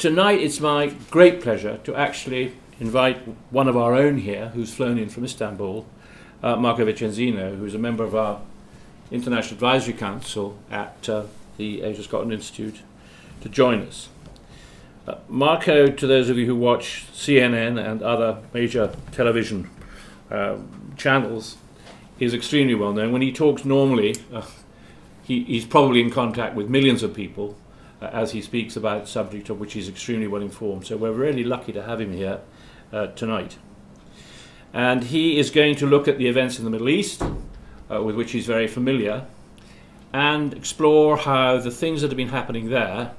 Tonight it's my great pleasure to actually invite one of our own here, who's flown in from Istanbul, Marco Vicenzino, who's a member of our International Advisory Council at the Asia-Scotland Institute, to join us. Marco, to those of you who watch CNN and other major television channels, is extremely well known. When he talks normally, he's probably in contact with millions of people as he speaks about a subject of which he's extremely well informed. So we're really lucky to have him here tonight. And he is going to look at the events in the Middle East, with which he's very familiar, and explore how the things that have been happening there,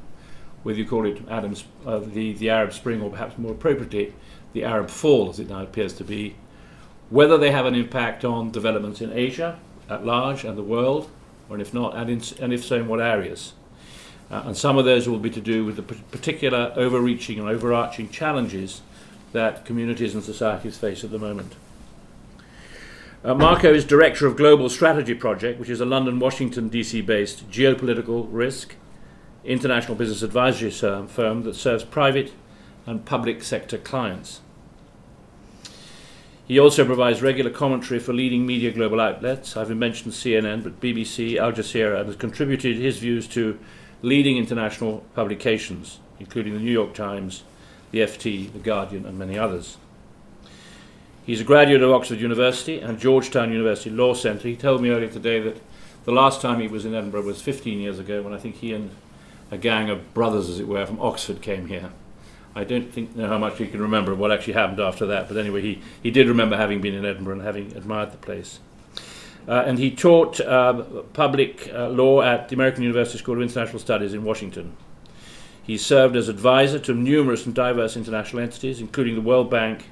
whether you call it the Arab Spring or perhaps more appropriately the Arab Fall as it now appears to be, whether they have an impact on developments in Asia at large and the world, or if not, and if so, in what areas. And some of those will be to do with the particular overreaching and overarching challenges that communities and societies face at the moment. Marco is Director of Global Strategy Project, which is a London, Washington, DC based geopolitical risk, international business advisory firm that serves private and public sector clients. He also provides regular commentary for leading media global outlets. I've mentioned CNN, but BBC, Al Jazeera, and has contributed his views to leading international publications, including the New York Times, the FT, the Guardian, and many others. He's a graduate of Oxford University and Georgetown University Law Centre. He told me earlier today that the last time he was in Edinburgh was 15 years ago, when I think he and a gang of brothers, as it were, from Oxford came here. I don't know how much he can remember what actually happened after that, but anyway, he did remember having been in Edinburgh and having admired the place. And he taught public law at the American University School of International Studies in Washington. He served as advisor to numerous and diverse international entities, including the World Bank,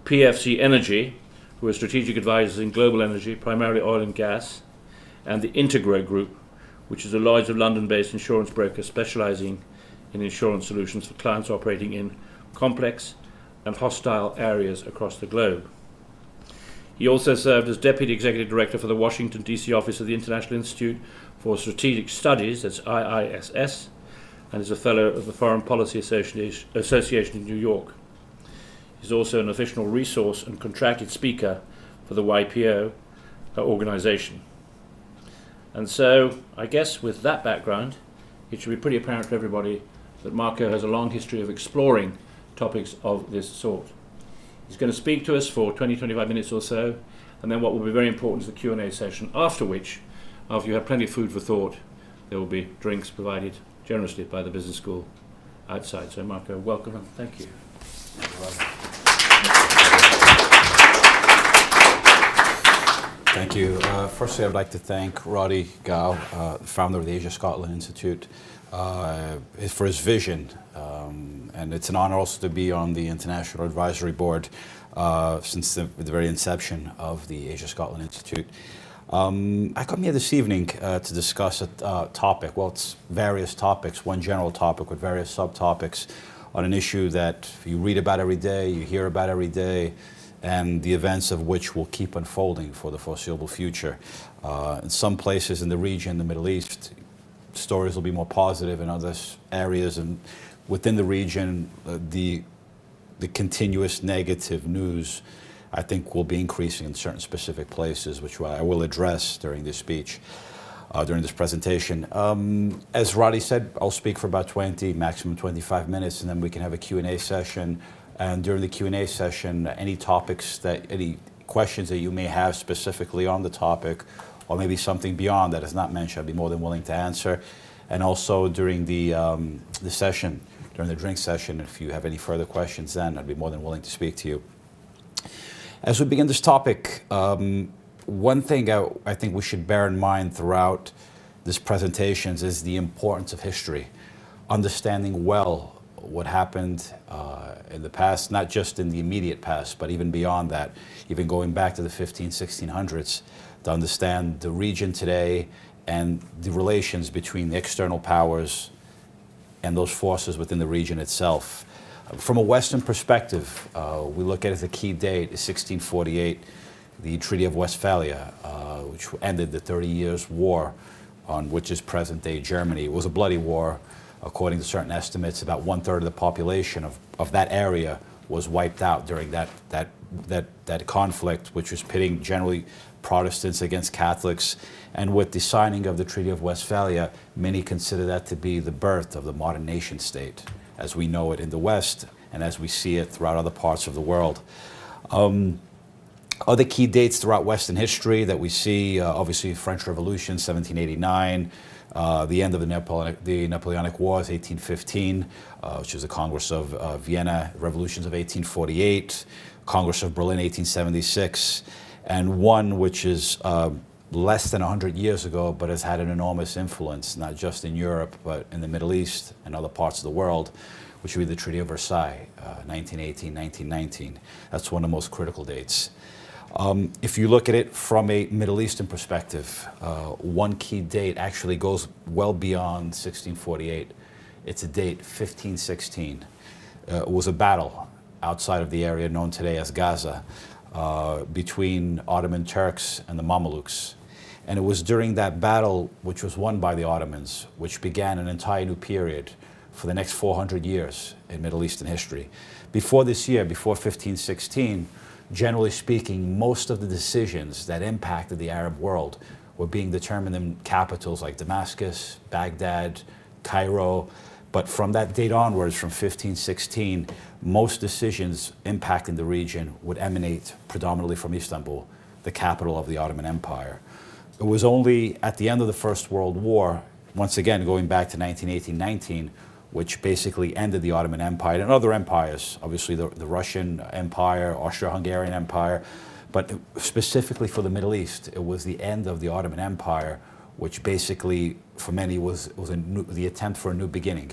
PFC Energy, who are strategic advisors in global energy, primarily oil and gas, and the Integro Group, which is a Lloyd's of London-based insurance broker specializing in insurance solutions for clients operating in complex and hostile areas across the globe. He also served as Deputy Executive Director for the Washington, D.C. office of the International Institute for Strategic Studies, that's IISS, and is a Fellow of the Foreign Policy Association in New York. He's also an official resource and contracted speaker for the YPO organization. And so, I guess with that background, it should be pretty apparent to everybody that Marco has a long history of exploring topics of this sort. He's going to speak to us for 20-25 minutes or so, and then what will be very important is the Q&A session, after which, after you have plenty of food for thought, there will be drinks provided generously by the business school outside. So Marco, welcome and thank you. Thank you. Firstly, I'd like to thank Roddy Gow, founder of the Asia-Scotland Institute, for his vision. And it's an honor also to be on the International Advisory Board since the very inception of the Asia-Scotland Institute. I come here this evening to discuss a topic. Well, it's various topics, one general topic with various subtopics on an issue that you read about every day, you hear about every day, and the events of which will keep unfolding for the foreseeable future. In some places in the region, the Middle East, stories will be more positive. In other areas and within the region, the continuous negative news, I think, will be increasing in certain specific places, which I will address during this speech, during this presentation. As Roddy said, I'll speak for about 20, maximum 25 minutes, and then we can have a Q&A session. And during the Q&A session, any questions that you may have specifically on the topic, or maybe something beyond that is not mentioned, I'd be more than willing to answer. And also during the session, during the drink session, if you have any further questions then, I'd be more than willing to speak to you. As we begin this topic, one thing I think we should bear in mind throughout this presentation is the importance of history, understanding well what happened in the past, not just in the immediate past, but even beyond that, even going back to the 1600s, to understand the region today and the relations between the external powers and those forces within the region itself. From a Western perspective, we look at it as a key date, 1648, the Treaty of Westphalia, which ended the 30 Years' War on which is present-day Germany. It was a bloody war. According to certain estimates, about 1/3 of the population of that area was wiped out during that conflict, which was pitting generally Protestants against Catholics. And with the signing of the Treaty of Westphalia, many consider that to be the birth of the modern nation state, as we know it in the West and as we see it throughout other parts of the world. Other key dates throughout Western history that we see, obviously French Revolution, 1789, the end of the Napoleonic Wars, 1815, which was the Congress of Vienna, revolutions of 1848, Congress of Berlin, 1876, and one which is less than 100 years ago, but has had an enormous influence, not just in Europe, but in the Middle East and other parts of the world, which would be the Treaty of Versailles, 1918, 1919. That's one of the most critical dates. If you look at it from a Middle Eastern perspective, one key date actually goes well beyond 1648. It's a date, 1516. It was a battle outside of the area known today as Gaza between Ottoman Turks and the Mamelukes. And it was during that battle, which was won by the Ottomans, which began an entire new period for the next 400 years in Middle Eastern history. Before this year, before 1516, generally speaking, most of the decisions that impacted the Arab world were being determined in capitals like Damascus, Baghdad, Cairo. But from that date onwards, from 1516, most decisions impacting the region would emanate predominantly from Istanbul, the capital of the Ottoman Empire. It was only at the end of the First World War, once again going back to 1918-19, which basically ended the Ottoman Empire and other empires, obviously the Russian Empire, Austro-Hungarian Empire, but specifically for the Middle East, it was the end of the Ottoman Empire, which basically, for many, was the attempt for a new beginning.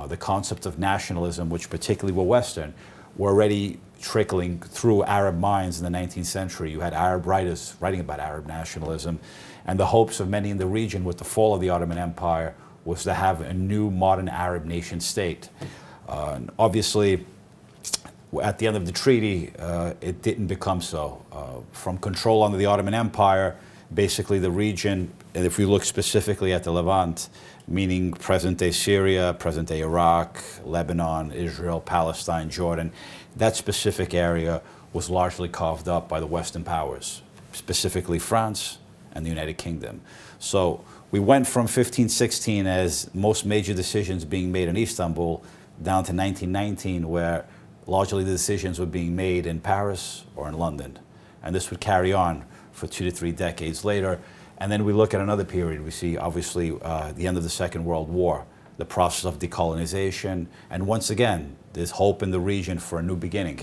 The concept of nationalism, which particularly were Western, were already trickling through Arab minds in the 19th century. You had Arab writers writing about Arab nationalism, and the hopes of many in the region with the fall of the Ottoman Empire was to have a new modern Arab nation state. And obviously, at the end of the treaty, it didn't become so. From control under the Ottoman Empire, basically the region, and if we look specifically at the Levant, meaning present-day Syria, present-day Iraq, Lebanon, Israel, Palestine, Jordan, that specific area was largely carved up by the Western powers, specifically France and the United Kingdom. So we went from 1516 as most major decisions being made in Istanbul down to 1919, where largely the decisions were being made in Paris or in London. And this would carry on for 2 to 3 decades later. And then we look at another period. We see, obviously, the end of the Second World War, the process of decolonization. And once again, there's hope in the region for a new beginning.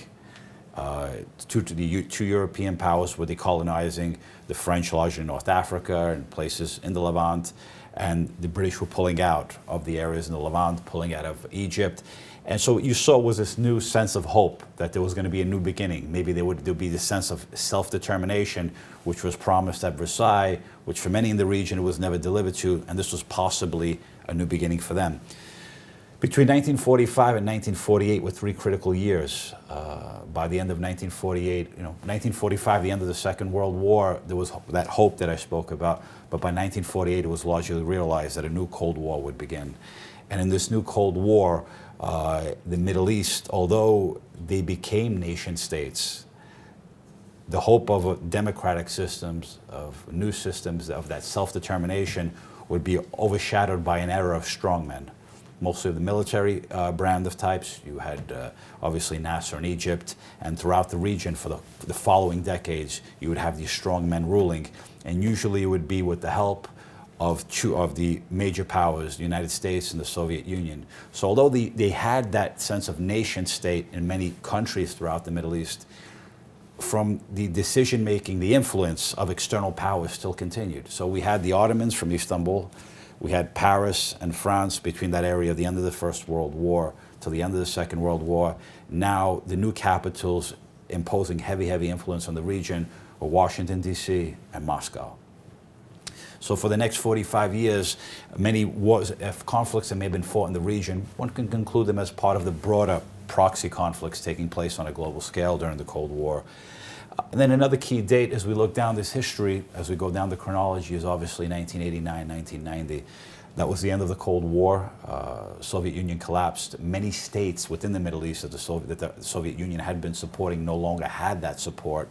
Two European powers were decolonizing, the French largely in North Africa and places in the Levant, and the British were pulling out of the areas in the Levant, pulling out of Egypt. And so what you saw was this new sense of hope that there was going to be a new beginning. Maybe there'd be this sense of self-determination, which was promised at Versailles, which for many in the region was never delivered to, and this was possibly a new beginning for them. Between 1945 and 1948 were 3 critical years. By the end of 1948, 1945, the end of the Second World War, there was that hope that I spoke about, but by 1948 it was largely realized that a new Cold War would begin. And in this new Cold War, the Middle East, although they became nation states, the hope of democratic systems, of new systems, of that self-determination would be overshadowed by an era of strongmen. Mostly of the military brand of types. You had obviously Nasser in Egypt, and throughout the region for the following decades, you would have these strong men ruling, and usually it would be with the help of two of the major powers, the United States and the Soviet Union. So although they had that sense of nation state in many countries throughout the Middle East, from the decision-making, the influence of external powers still continued. So we had the Ottomans from Istanbul, we had Paris and France between that area at the end of the First World War to the end of the Second World War. Now the new capitals imposing heavy influence on the region were Washington, D.C. and Moscow. So for the next 45 years, many wars, conflicts that may have been fought in the region, one can conclude them as part of the broader proxy conflicts taking place on a global scale during the Cold War. And then another key date as we look down this history, as we go down the chronology, is obviously 1989, 1990. That was the end of the Cold War. Soviet Union collapsed. Many states within the Middle East that the Soviet Union had been supporting no longer had that support.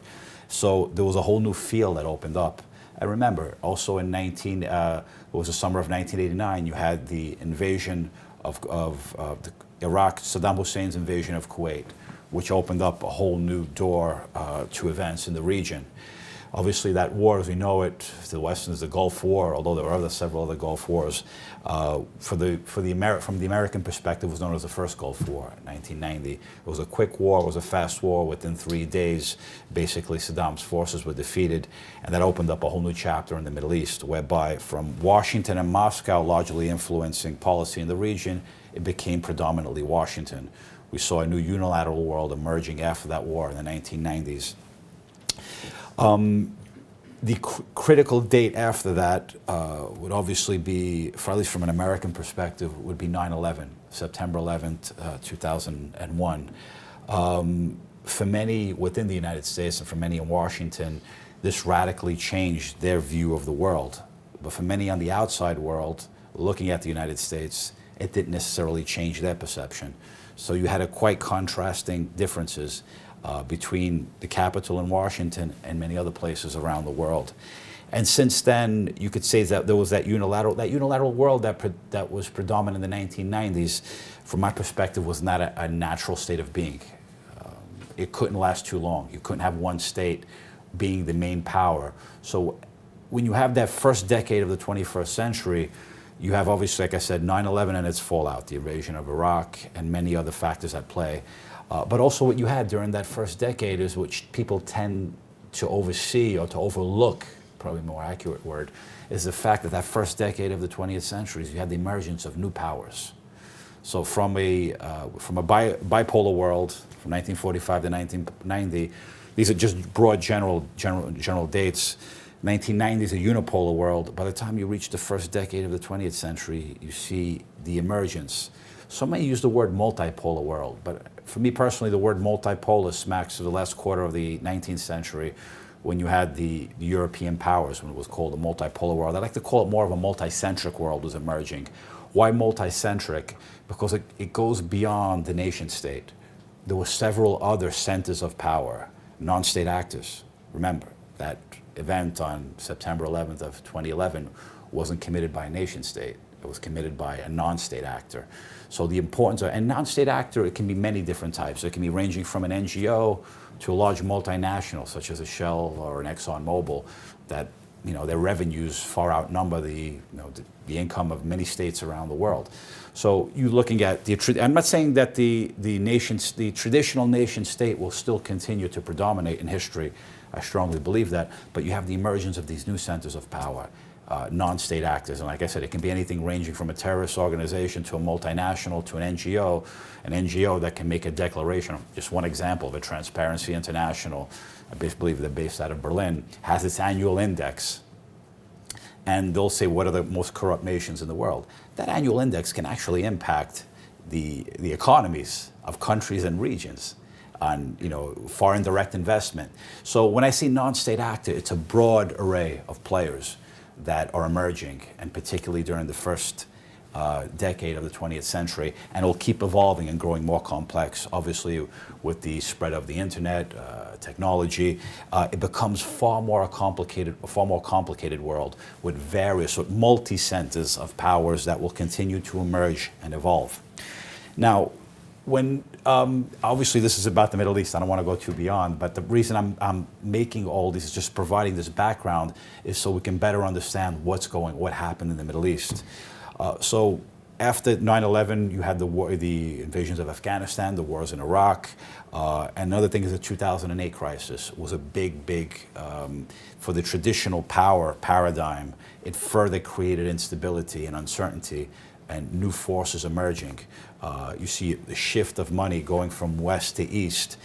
So there was a whole new field that opened up. I remember also in it was the summer of 1989, you had the invasion of Iraq, Saddam Hussein's invasion of Kuwait, which opened up a whole new door to events in the region. Obviously, that war, as we know it, to the West is the Gulf War, although there were several other Gulf Wars. From the American perspective, it was known as the First Gulf War, 1990. It was a quick war, it was a fast war. Within 3 days, basically, Saddam's forces were defeated, and that opened up a whole new chapter in the Middle East, whereby from Washington and Moscow largely influencing policy in the region, it became predominantly Washington. We saw a new unilateral world emerging after that war in the 1990s. The critical date after that would obviously be, at least from an American perspective, would be 9/11, September 11th, 2001. For many within the United States and for many in Washington, this radically changed their view of the world. But for many on the outside world, looking at the United States, it didn't necessarily change their perception. So you had a quite contrasting differences between the capital in Washington and many other places around the world. And since then, you could say that there was that unilateral world that was predominant in the 1990s, from my perspective, was not a natural state of being. It couldn't last too long. You couldn't have one state being the main power. So when you have that first decade of the 21st century, you have obviously, like I said, 9/11 and its fallout, the invasion of Iraq, and many other factors at play. But also what you had during that first decade is which people tend to oversee or to overlook, probably a more accurate word, is the fact that that first decade of the 20th century, you had the emergence of new powers. So from a bipolar world, from 1945 to 1990, these are just broad general dates. 1990 is a unipolar world. By the time you reach the first decade of the 20th century, you see the emergence. Some may use the word multipolar world, but for me personally, the word multipolar smacks of the last quarter of the 19th century when you had the European powers, when it was called a multipolar world. I like to call it more of a multicentric world was emerging. Why multicentric? Because it goes beyond the nation state. There were several other centers of power, non-state actors. Remember, that event on September 11th of 2011 wasn't committed by a nation state. It was committed by a non-state actor. So the importance of, and non-state actor, it can be many different types. It can be ranging from an NGO to a large multinational, such as a Shell or an ExxonMobil, that their revenues far outnumber the income of many states around the world. So you're looking at I'm not saying that the traditional nation state will still continue to predominate in history. I strongly believe that, but you have the emergence of these new centers of power, non-state actors. And like I said, it can be anything ranging from a terrorist organization to a multinational to an NGO that can make a declaration. Just one example of it, Transparency International, I believe they're based out of Berlin, has its annual index. And they'll say, what are the most corrupt nations in the world? That annual index can actually impact the economies of countries and regions on foreign direct investment. So when I say non-state actor, it's a broad array of players that are emerging, and particularly during the first decade of the 20th century, and it'll keep evolving and growing more complex. Obviously, with the spread of the internet, technology, it becomes a far more complicated world with various multi-centers of powers that will continue to emerge and evolve. Now, when obviously this is about the Middle East, I don't want to go too beyond, but the reason I'm making all this, just providing this background, is so we can better understand what happened in the Middle East. So after 9/11, you had the invasions of Afghanistan, the wars in Iraq. Another thing is the 2008 crisis was a big, for the traditional power paradigm. It further created instability and uncertainty and new forces emerging. You see the shift of money going from west to east.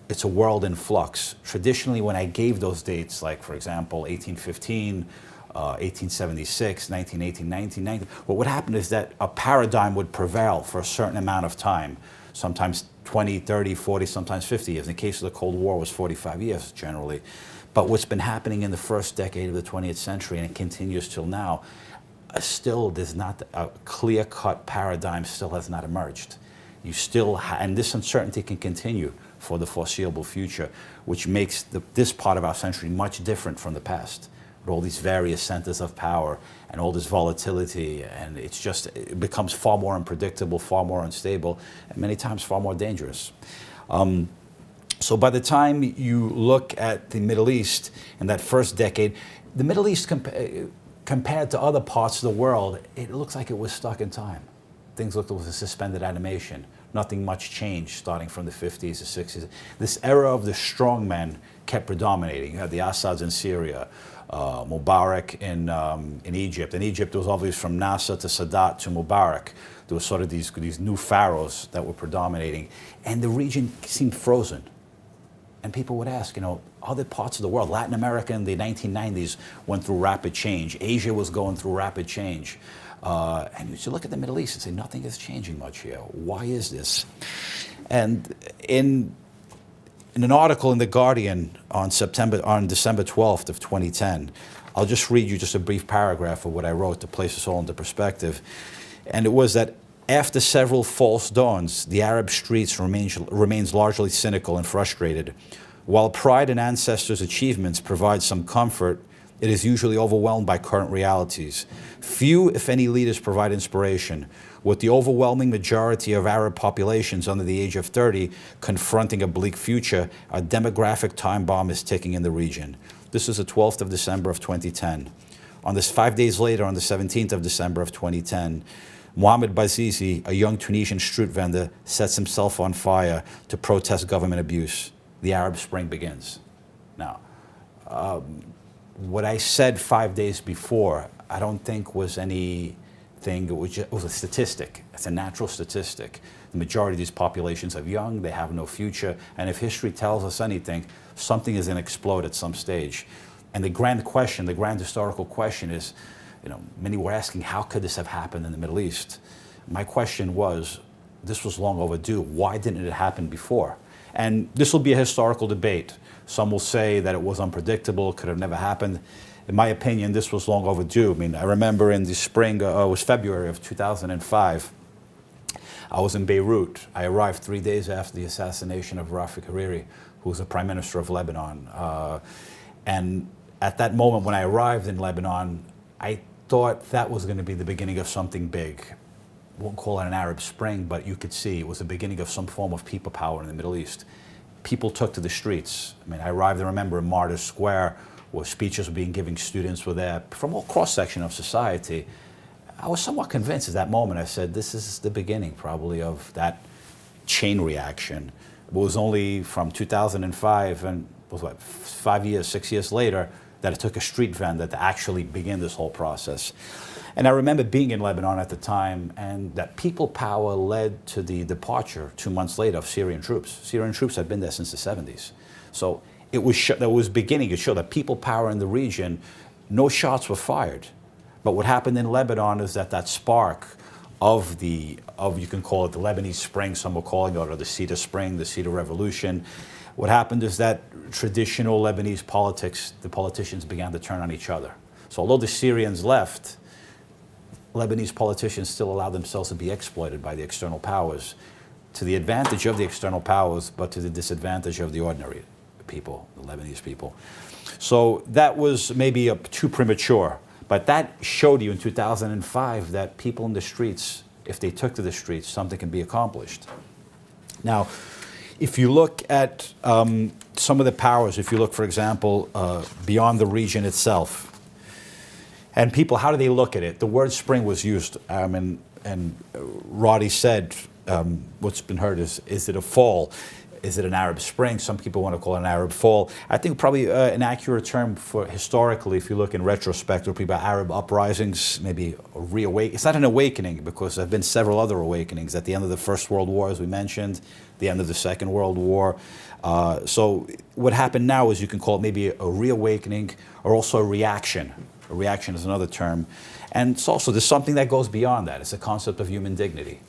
It's a world in flux. Traditionally, when I gave those dates, like for example, 1815, 1876, 1918, 1990, what would happen is that a paradigm would prevail for a certain amount of time, sometimes 20, 30, 40, sometimes 50 years. In the case of the Cold War, it was 45 years generally. But what's been happening in the first decade of the 20th century, and it continues till now, still there's not a clear-cut paradigm still has not emerged. You still, and this uncertainty can continue for the foreseeable future, which makes this part of our century much different from the past. With all these various centers of power and all this volatility, and it becomes far more unpredictable, far more unstable, and many times far more dangerous. So by the time you look at the Middle East in that first decade, the Middle East compared to other parts of the world, it looks like it was stuck in time. Things looked like it was a suspended animation. Nothing much changed starting from the 50s, the 60s. This era of the strongmen kept predominating. You had the Assads in Syria, Mubarak in Egypt. In Egypt, it was obviously from Nasser to Sadat to Mubarak. There were sort of these new pharaohs that were predominating. And the region seemed frozen. And people would ask, other parts of the world, Latin America in the 1990s went through rapid change. Asia was going through rapid change. And you should look at the Middle East and say, nothing is changing much here. Why is this? And in an article in The Guardian on December 12th of 2010, I'll just read you just a brief paragraph of what I wrote to place this all into perspective. And it was that after several false dawns, the Arab streets remains largely cynical and frustrated. While pride in ancestors' achievements provides some comfort, it is usually overwhelmed by current realities. Few, if any, leaders provide inspiration. With the overwhelming majority of Arab populations under the age of 30 confronting a bleak future, a demographic time bomb is ticking in the region. This is the 12th of December of 2010. On this 5 days later, on the 17th of December of 2010, Mohamed Bouazizi, a young Tunisian street vendor, sets himself on fire to protest government abuse. The Arab Spring begins. Now, what I said 5 days before, I don't think was anything, it was a statistic. It's a natural statistic. The majority of these populations are young, they have no future, and if history tells us anything, something is going to explode at some stage. And the grand question, the grand historical question is, many were asking, how could this have happened in the Middle East? My question was, this was long overdue. Why didn't it happen before? And this will be a historical debate. Some will say that it was unpredictable, could have never happened. In my opinion, this was long overdue. I remember in the spring, it was February of 2005, I was in Beirut. I arrived 3 days after the assassination of Rafik Hariri, who was the Prime Minister of Lebanon. And at that moment when I arrived in Lebanon, I thought that was going to be the beginning of something big. I won't call it an Arab Spring, but you could see it was the beginning of some form of people power in the Middle East. People took to the streets. I arrived, I remember, in Martyrs Square, where speeches were being given, students were there from all cross-section of society. I was somewhat convinced at that moment. I said, this is the beginning, probably, of that chain reaction. It was only from 2005, and it was 5 years, 6 years later, that it took a street vendor to actually begin this whole process. And I remember being in Lebanon at the time, and that people power led to the departure 2 months later of Syrian troops. Syrian troops had been there since the 70s. So it was beginning to show that people power in the region, no shots were fired. But what happened in Lebanon is that spark of you can call it the Lebanese Spring, some were calling it, or the Cedar Spring, the Cedar Revolution. What happened is that traditional Lebanese politics, the politicians began to turn on each other. So although the Syrians left, Lebanese politicians still allowed themselves to be exploited by the external powers, to the advantage of the external powers, but to the disadvantage of the ordinary people, the Lebanese people. So that was maybe too premature, but that showed you in 2005 that people in the streets, if they took to the streets, something can be accomplished. Now, if you look at some of the powers, if you look, for example, beyond the region itself, and people, how do they look at it? The word spring was used, and Roddy said, what's been heard is it a fall? Is it an Arab Spring? Some people want to call it an Arab fall. I think probably an accurate term for historically, if you look in retrospect, would be about Arab uprisings, maybe a reawakening. It's not an awakening because there have been several other awakenings at the end of the First World War, as we mentioned, the end of the Second World War. So what happened now is you can call it maybe a reawakening or also a reaction. A reaction is another term. And it's also, there's something that goes beyond that. It's a concept of human dignity.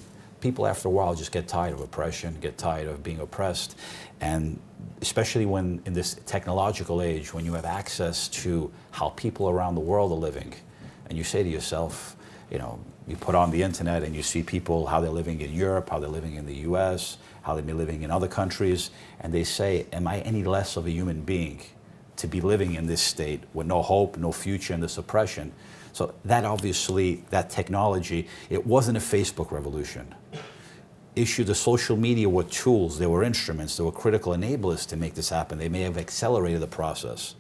People after a while just get tired of oppression, get tired of being oppressed. And especially when in this technological age, when you have access to how people around the world are living, and you say to yourself, you put on the internet and you see people, how they're living in Europe, how they're living in the US, how they're living in other countries, and they say, am I any less of a human being to be living in this state with no hope, no future, and this oppression? So that obviously, that technology, it wasn't a Facebook revolution. The social media were tools, they were instruments, they were critical enablers to make this happen. They may have accelerated the process,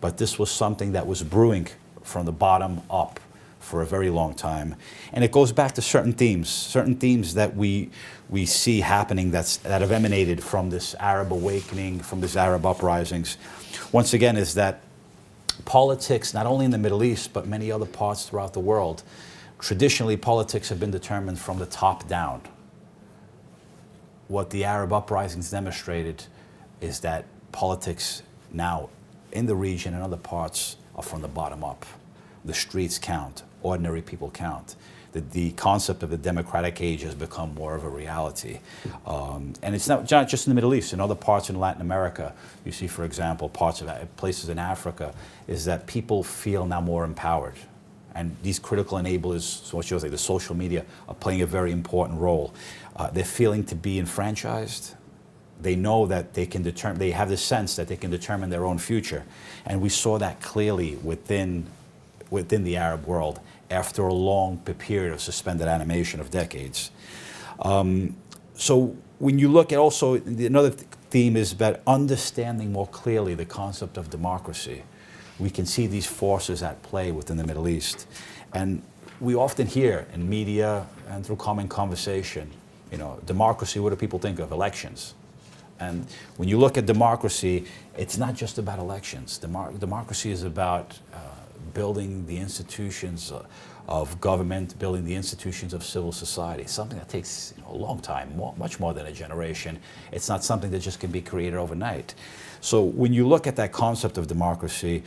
but this was something that was brewing from the bottom up for a very long time. And it goes back to certain themes that we see happening that have emanated from this Arab awakening, from these Arab uprisings. Once again, is that politics, not only in the Middle East, but many other parts throughout the world, traditionally politics have been determined from the top down. What the Arab uprisings demonstrated is that politics now in the region and other parts are from the bottom up. The streets count, ordinary people count. The concept of the democratic age has become more of a reality. And it's not just in the Middle East, in other parts in Latin America, you see, for example, places in Africa, is that people feel now more empowered. And these critical enablers, so what shows like the social media, are playing a very important role. They're feeling to be enfranchised. They know that they can determine, they have the sense that they can determine their own future. And we saw that clearly within the Arab world after a long period of suspended animation of decades. So when you look at also, another theme is about understanding more clearly the concept of democracy. We can see these forces at play within the Middle East. And we often hear in media and through common conversation, democracy, what do people think of? Elections. And when you look at democracy, it's not just about elections. Democracy is about building the institutions of government, building the institutions of civil society, something that takes a long time, much more than a generation. It's not something that just can be created overnight. So when you look at that concept of democracy,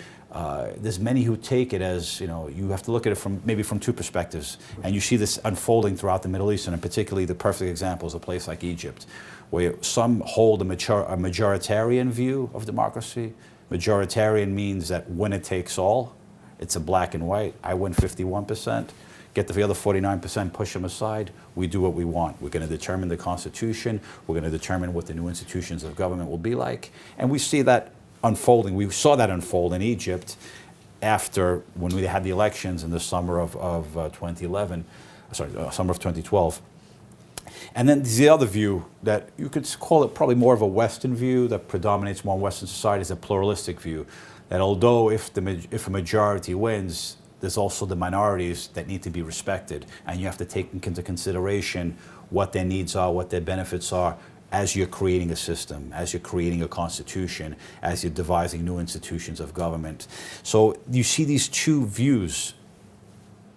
there's many who take it as, you have to look at it maybe from two perspectives. And you see this unfolding throughout the Middle East, and particularly the perfect example is a place like Egypt, where some hold a majoritarian view of democracy. Majoritarian means that winner takes all. It's a black and white. I win 51%. Get the other 49%, push them aside. We do what we want. We're going to determine the Constitution. We're going to determine what the new institutions of government will be like. And we see that unfolding. We saw that unfold in Egypt when we had the elections in the summer of 2011, summer of 2012. And then the other view that you could call it probably more of a Western view that predominates more in Western society is a pluralistic view. That although if a majority wins, there's also the minorities that need to be respected. And you have to take into consideration what their needs are, what their benefits are, as you're creating a system, as you're creating a constitution, as you're devising new institutions of government. So you see these two views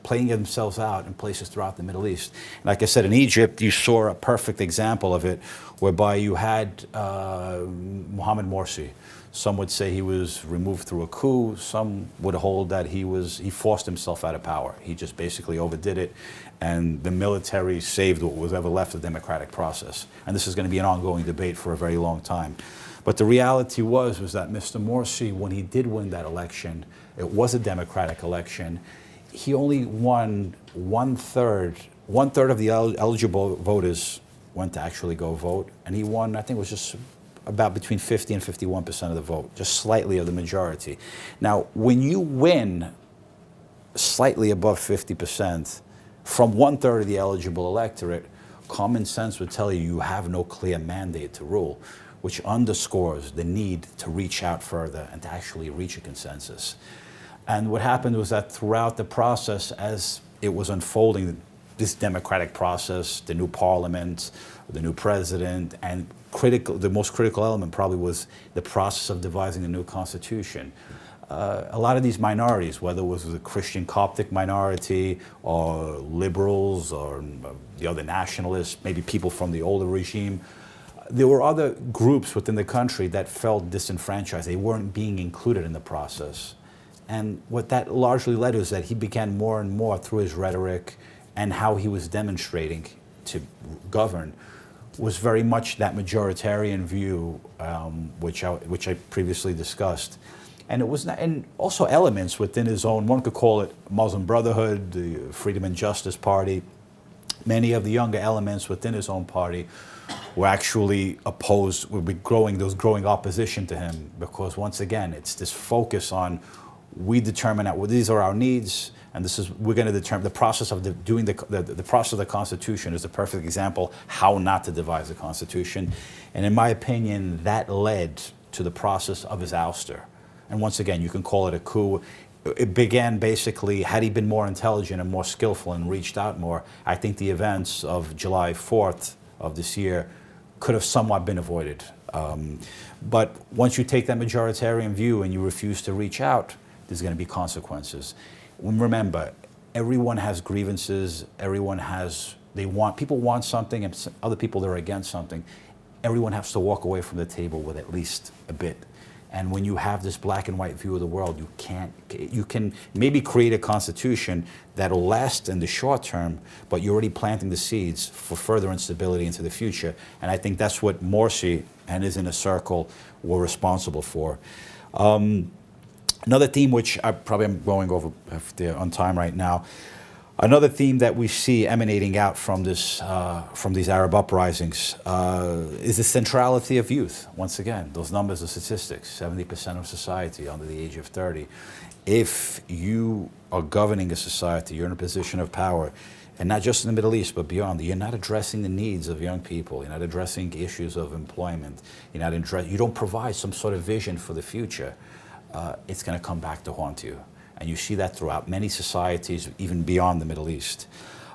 playing themselves out in places throughout the Middle East. Like I said, in Egypt, you saw a perfect example of it, whereby you had Mohamed Morsi. Some would say he was removed through a coup. Some would hold that he forced himself out of power. He just basically overdid it, and the military saved what was ever left of the democratic process. And this is going to be an ongoing debate for a very long time. But the reality was that Mr. Morsi, when he did win that election, it was a democratic election. He only won one third of the eligible voters went to actually go vote, and he won, I think it was just about between 50 and 51% of the vote, just slightly of the majority. Now, when you win slightly above 50% from one third of the eligible electorate, common sense would tell you you have no clear mandate to rule, which underscores the need to reach out further and to actually reach a consensus. And what happened was that throughout the process, as it was unfolding, this democratic process, the new parliament, the new president, and the most critical element probably was the process of devising a new constitution. A lot of these minorities, whether it was the Christian Coptic minority or liberals or the other nationalists, maybe people from the older regime, there were other groups within the country that felt disenfranchised. They weren't being included in the process. And what that largely led to is that he began more and more through his rhetoric and how he was demonstrating to govern was very much that majoritarian view, which I previously discussed. And it was not, and also elements within his own, one could call it Muslim Brotherhood, the Freedom and Justice Party. Many of the younger elements within his own party were actually opposed, would be growing, there was growing opposition to him, because once again, it's this focus on, we determine that, well, these are our needs, and this is, we're going to determine the process of doing the process of the Constitution is a perfect example how not to devise the Constitution. And in my opinion, that led to the process of his ouster. And once again, you can call it a coup. It began basically, had he been more intelligent and more skillful and reached out more, I think the events of July 4th of this year could have somewhat been avoided. But once you take that majoritarian view and you refuse to reach out, there's going to be consequences. Remember, everyone has grievances, everyone has, people want something, and other people that are against something. Everyone has to walk away from the table with at least a bit. And when you have this black and white view of the world, you can maybe create a constitution that'll last in the short term, but you're already planting the seeds for further instability into the future. And I think that's what Morsi and his inner circle were responsible for. Another theme, which I probably am going over if they're on time right now, another theme that we see emanating out from this, from these Arab uprisings, is the centrality of youth. Once again, those numbers are statistics: 70% of society under the age of 30. If you are governing a society, you're in a position of power, and not just in the Middle East, but beyond. You're not addressing the needs of young people. You're not addressing issues of employment. You don't provide some sort of vision for the future. It's going to come back to haunt you. And you see that throughout many societies, even beyond the Middle East.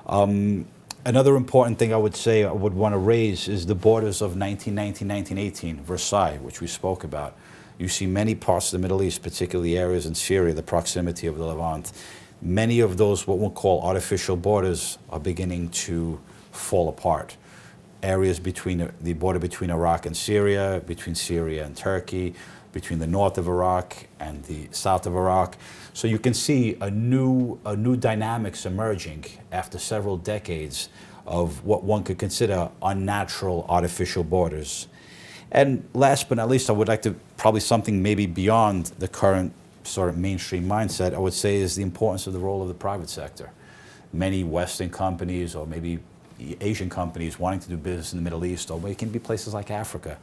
Another important thing I would say I would want to raise is the borders of 1919, 1918, Versailles, which we spoke about. You see many parts of the Middle East, particularly areas in Syria, the proximity of the Levant. Many of those, what we'll call artificial borders, are beginning to fall apart. Areas between the border between Iraq and Syria, between Syria and Turkey, between the north of Iraq and the south of Iraq. So you can see a new dynamics emerging after several decades of what one could consider unnatural artificial borders. And last but not least, I would like to, probably something maybe beyond the current sort of mainstream mindset, I would say, is the importance of the role of the private sector. Many Western companies, or maybe Asian companies wanting to do business in the Middle East, or it can be places like Africa.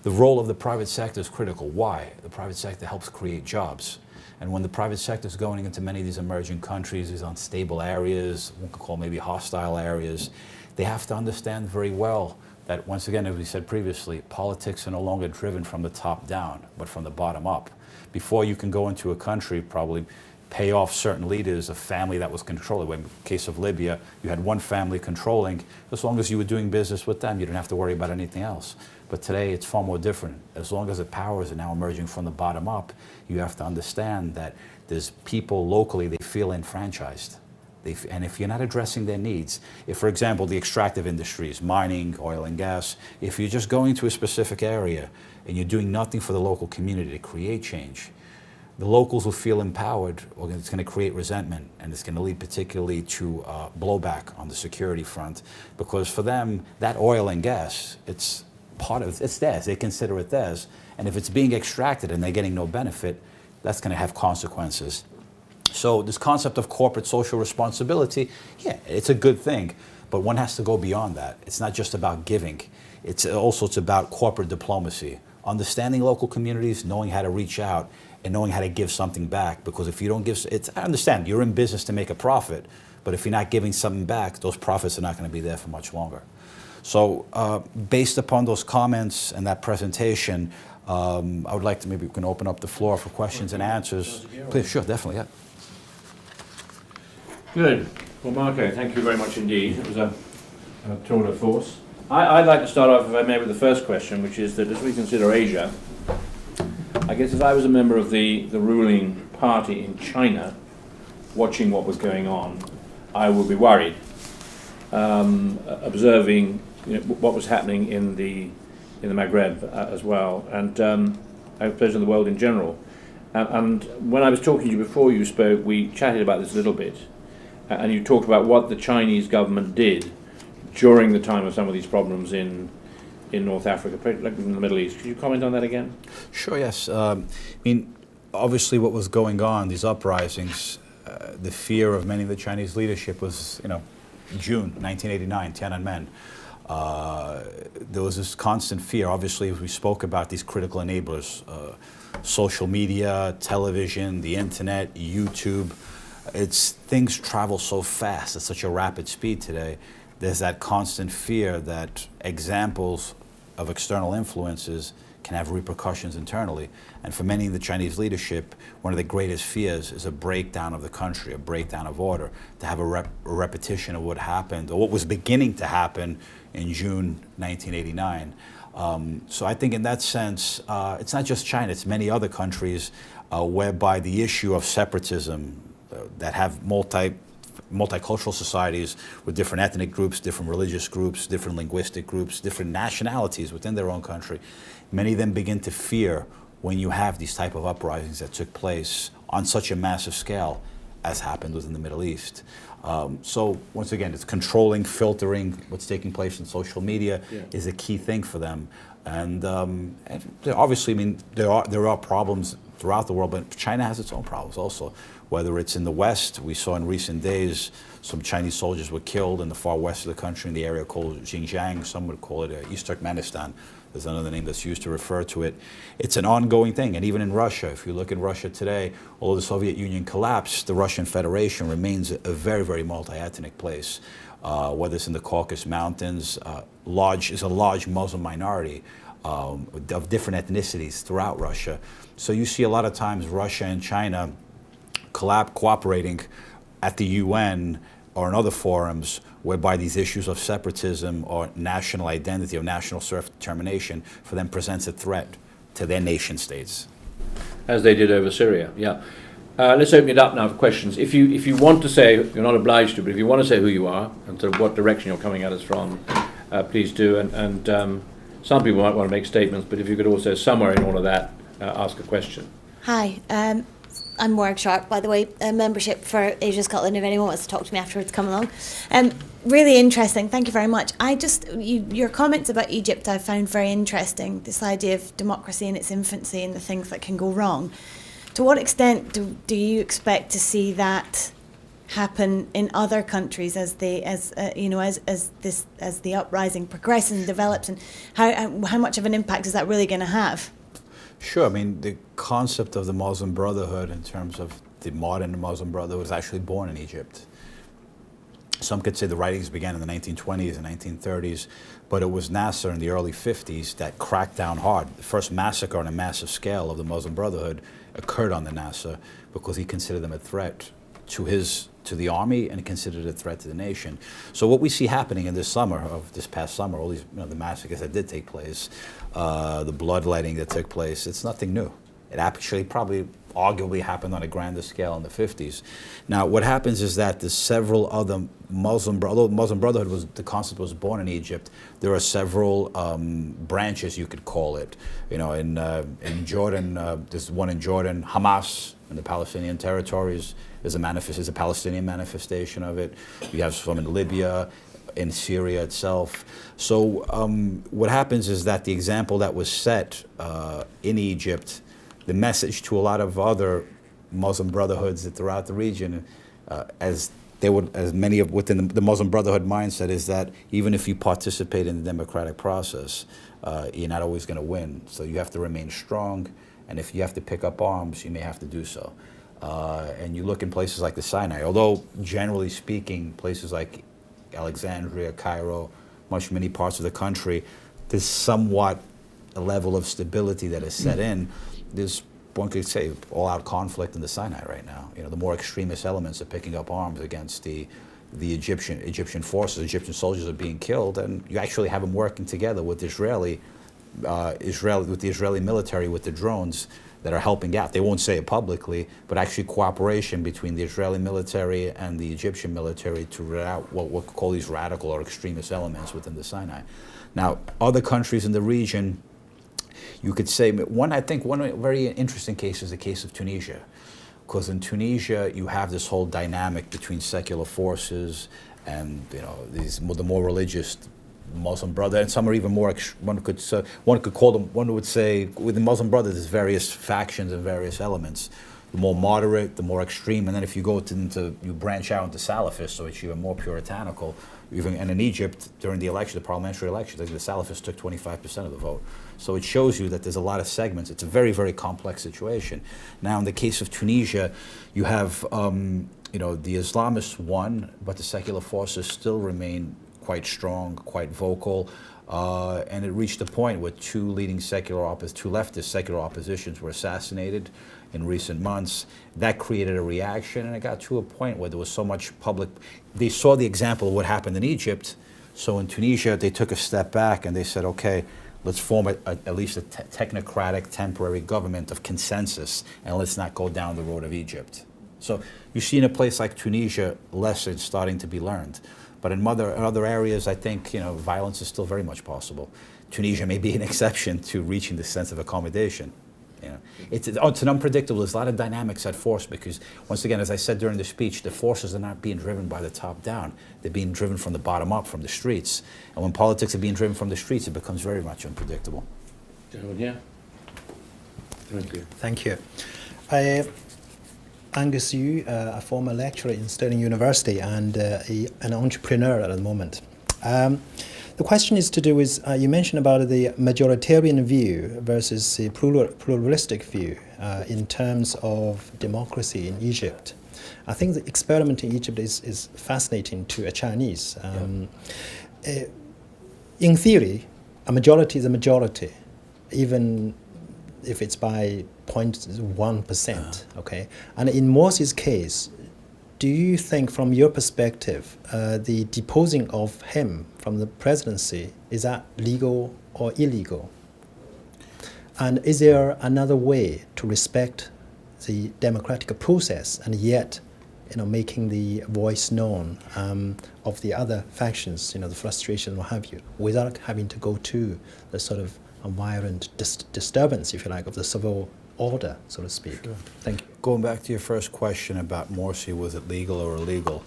The role of the private sector is critical. Why? The private sector helps create jobs. And when the private sector is going into many of these emerging countries, these unstable areas, one could call maybe hostile areas, they have to understand very well that, once again, as we said previously, politics are no longer driven from the top down, but from the bottom up. Before you can go into a country, probably pay off certain leaders, a family that was controlling. In the case of Libya, you had one family controlling. As long as you were doing business with them, you didn't have to worry about anything else. But today, it's far more different. As long as the powers are now emerging from the bottom up, you have to understand that there's people locally, they feel enfranchised. And if you're not addressing their needs, if, for example, the extractive industries, mining, oil and gas, if you're just going to a specific area and you're doing nothing for the local community to create change, the locals will feel empowered, or it's going to create resentment, and it's going to lead particularly to blowback on the security front, because for them, that oil and gas, it's part of, it's theirs, they consider it theirs, and if it's being extracted and they're getting no benefit, that's going to have consequences. So this concept of corporate social responsibility, yeah, it's a good thing, but one has to go beyond that. It's not just about giving, it's about corporate diplomacy, understanding local communities, knowing how to reach out, and knowing how to give something back. Because if you don't give, I understand, you're in business to make a profit, but if you're not giving something back, those profits are not going to be there for much longer. So based upon those comments and that presentation, I would like to, maybe we can open up the floor for questions and answers. Please, sure, definitely, yeah. Good. Well, Marco, thank you very much indeed. It was a tour de force. I'd like to start off, if I may, with the first question, which is that as we consider Asia, I guess if I was a member of the ruling party in China, watching what was going on, I would be worried, observing what was happening in the Maghreb as well, and I suppose in the world in general. And when I was talking to you before you spoke, we chatted about this a little bit, and you talked about what the Chinese government did during the time of some of these problems in North Africa, like in the Middle East. Could you comment on that again? Sure, yes. I mean, obviously what was going on, these uprisings, the fear of many of the Chinese leadership was, June 1989, Tiananmen. There was this constant fear. Obviously, we spoke about these critical enablers, social media, television, the internet, YouTube. Things travel so fast at such a rapid speed today. There's that constant fear that examples of external influences can have repercussions internally. And for many of the Chinese leadership, one of the greatest fears is a breakdown of the country, a breakdown of order, to have a repetition of what happened, or what was beginning to happen in June 1989. So I think in that sense, it's not just China, it's many other countries whereby the issue of separatism that have multicultural societies with different ethnic groups, different religious groups, different linguistic groups, different nationalities within their own country. Many of them begin to fear when you have these type of uprisings that took place on such a massive scale as happened within the Middle East. So once again, it's controlling, filtering what's taking place in social media is a key thing for them. And obviously, I mean, there are problems throughout the world, but China has its own problems also. Whether it's in the West, we saw in recent days some Chinese soldiers were killed in the far west of the country in the area called Xinjiang. Some would call it East Turkmenistan. There's another name that's used to refer to it. It's an ongoing thing. And even in Russia, if you look at Russia today, although the Soviet Union collapsed, the Russian Federation remains a very, very multi-ethnic place. Whether it's in the Caucasus Mountains, is a large Muslim minority of different ethnicities throughout Russia. So you see a lot of times Russia and China cooperating at the UN or in other forums whereby these issues of separatism or national identity or national self-determination for them presents a threat to their nation states. As they did over Syria, yeah. Let's open it up now for questions. If you want to say, you're not obliged to, but if you want to say who you are and sort of what direction you're coming at us from, please do. And some people might want to make statements, but if you could also, somewhere in all of that, ask a question. Hi, I'm Morag Sharp, by the way, a membership for Asia Scotland. If anyone wants to talk to me afterwards, come along. Really interesting. Thank you very much. Your comments about Egypt I found very interesting. This idea of democracy in its infancy and the things that can go wrong. To what extent do you expect to see that happen in other countries as the uprising progresses and develops, and how much of an impact is that really going to have? Sure. I mean, the concept of the Muslim Brotherhood in terms of the modern Muslim Brotherhood was actually born in Egypt. Some could say the writings began in the 1920s and 1930s, but it was Nasser in the early 50s that cracked down hard. The first massacre on a massive scale of the Muslim Brotherhood occurred on the Nasser because he considered them a threat to the army and considered a threat to the nation. So what we see happening in this past summer, all these the massacres that did take place, the bloodletting that took place, it's nothing new. It actually probably arguably happened on a grander scale in the 50s. Now what happens is that there's several other although Muslim Brotherhood the concept was born in Egypt, there are several branches, you could call it. In Jordan, there's one in Jordan, Hamas in the Palestinian territories is a Palestinian manifestation of it. You have some in Libya, in Syria itself. So what happens is that the example that was set in Egypt, the message to a lot of other Muslim brotherhoods throughout the region, within the Muslim Brotherhood mindset, is that even if you participate in the democratic process, you're not always going to win. So you have to remain strong, and if you have to pick up arms, you may have to do so. And you look in places like the Sinai, although generally speaking, places like Alexandria, Cairo, many parts of the country, there's somewhat a level of stability that is set in. There's, one could say, all-out conflict in the Sinai right now. The more extremist elements are picking up arms against the Egyptian forces. Egyptian soldiers are being killed, and you actually have them working together with the Israeli military, with the drones that are helping out. They won't say it publicly, but actually cooperation between the Israeli military and the Egyptian military to root out what we'll call these radical or extremist elements within the Sinai. Now, other countries in the region, you could say, one very interesting case is the case of Tunisia. Because in Tunisia, you have this whole dynamic between secular forces and the more religious Muslim Brother, and some are even more. One could call them. One would say with the Muslim Brother, there's various factions and various elements. The more moderate, the more extreme, and then if you go you branch out into Salafists, so it's even more puritanical. And in Egypt, during the parliamentary elections, the Salafists took 25% of the vote. So it shows you that there's a lot of segments. It's a very, very complex situation. Now, in the case of Tunisia, you have, the Islamists won, but the secular forces still remain quite strong, quite vocal. And it reached a point where two leftist secular oppositions were assassinated in recent months. That created a reaction, and it got to a point where there was so much they saw the example of what happened in Egypt. So in Tunisia, they took a step back and they said, okay, let's form at least a technocratic temporary government of consensus, and let's not go down the road of Egypt. So you see in a place like Tunisia, lessons starting to be learned. But in other areas, I think violence is still very much possible. Tunisia may be an exception to reaching this sense of accommodation. It's an unpredictable. There's a lot of dynamics at force because, once again, as I said during the speech, the forces are not being driven by the top down. They're being driven from the bottom up, from the streets. And when politics are being driven from the streets, it becomes very much unpredictable. Gentlemen here. Thank you. Thank you. Angus Yu, a former lecturer in Stirling University and an entrepreneur at the moment. The question is to do with, you mentioned about the majoritarian view versus the pluralistic view in terms of democracy in Egypt. I think the experiment in Egypt is fascinating to a Chinese. In theory, a majority is a majority, even if it's by 0.1%, okay? And in Morsi's case, do you think, from your perspective, the deposing of him from the presidency, is that legal or illegal? And is there another way to respect the democratic process and yet, making the voice known of the other factions, the frustration, what have you, without having to go to the sort of a violent disturbance, if you like, of the civil order, so to speak? Sure. Thank you. Going back to your first question about Morsi, was it legal or illegal?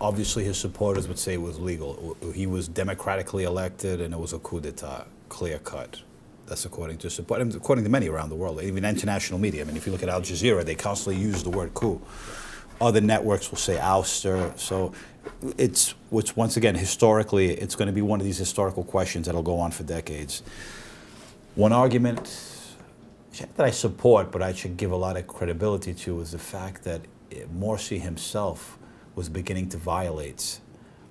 Obviously, his supporters would say it was legal. He was democratically elected, and it was a coup d'etat, clear cut. That's according to support, according to many around the world, even international media. I mean, if you look at Al Jazeera, they constantly use the word coup. Other networks will say ouster. So it's once again, historically, it's going to be one of these historical questions that'll go on for decades. One argument that I support, but I should give a lot of credibility to, is the fact that Morsi himself was beginning to violate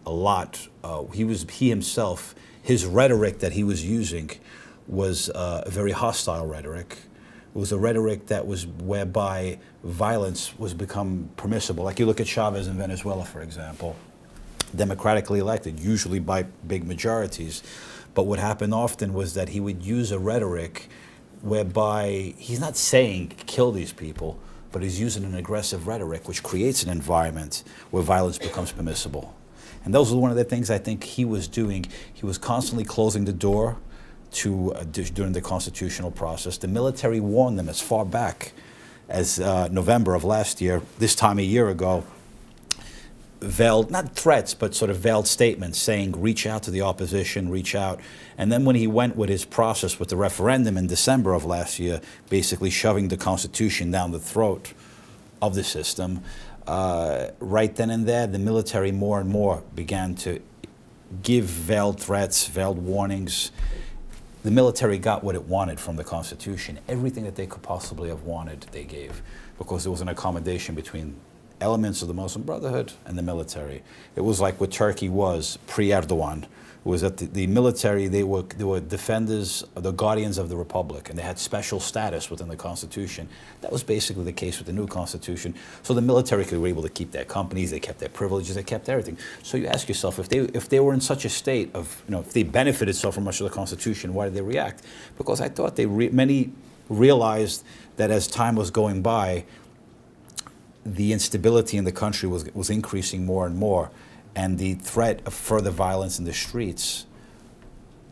a lot. He himself, his rhetoric that he was using was a very hostile rhetoric. It was a rhetoric that was whereby violence was become permissible. Like you look at Chavez in Venezuela, for example, democratically elected, usually by big majorities. But what happened often was that he would use a rhetoric whereby he's not saying kill these people, but he's using an aggressive rhetoric which creates an environment where violence becomes permissible. And those are one of the things I think he was doing. He was constantly closing the door to during the constitutional process. The military warned them as far back as November of last year, this time a year ago, veiled, not threats, but sort of veiled statements saying, reach out to the opposition, reach out. And then when he went with his process with the referendum in December of last year, basically shoving the Constitution down the throat of the system, right then and there, the military more and more began to give veiled threats, veiled warnings. The military got what it wanted from the Constitution. Everything that they could possibly have wanted, they gave, because there was an accommodation between elements of the Muslim Brotherhood and the military. It was like what Turkey was pre-Erdogan. It was that the military, they were defenders, the guardians of the republic, and they had special status within the Constitution. That was basically the case with the new Constitution. So the military were able to keep their companies, they kept their privileges, they kept everything. So you ask yourself, if they were in such a state of, if they benefited so much of the Constitution, why did they react? Because I thought many realized that as time was going by, the instability in the country was increasing more and more, and the threat of further violence in the streets,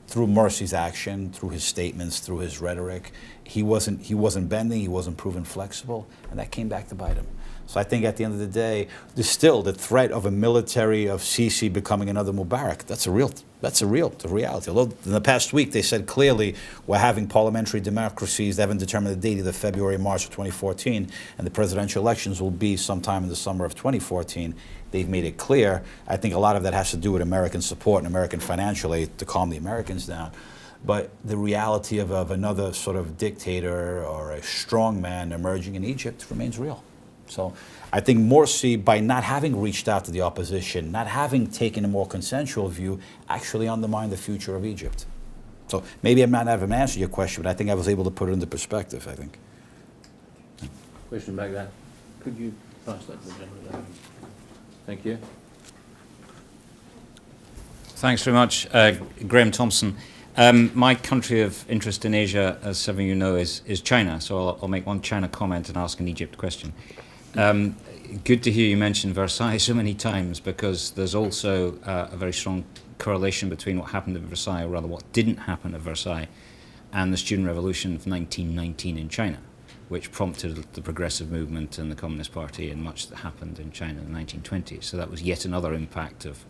through Morsi's action, through his statements, through his rhetoric, he wasn't bending, he wasn't proven flexible, and that came back to bite him. So I think at the end of the day, there's still the threat of a military of Sisi becoming another Mubarak. That's a reality. Although in the past week they said clearly we're having parliamentary democracies. They haven't determined the date, either February or March of 2014, and the presidential elections will be sometime in the summer of 2014. They've made it clear. I think a lot of that has to do with American support and American financial aid to calm the Americans down. But the reality of another sort of dictator or a strong man emerging in Egypt remains real. So I think Morsi, by not having reached out to the opposition, not having taken a more consensual view, actually undermined the future of Egypt. So maybe I might not have answered your question, but I think I was able to put it into perspective, I think. Question back there. Could you pass that to the gentleman there? Thank you. Thanks very much, Graham Thompson. My country of interest in Asia, as some of you know, is China. So I'll make one China comment and ask an Egypt question. Good to hear you mention Versailles so many times, because there's also a very strong correlation between what happened at Versailles, or rather what didn't happen at Versailles, and the Student Revolution of 1919 in China, which prompted the Progressive Movement and the Communist Party and much that happened in China in the 1920s. So that was yet another impact of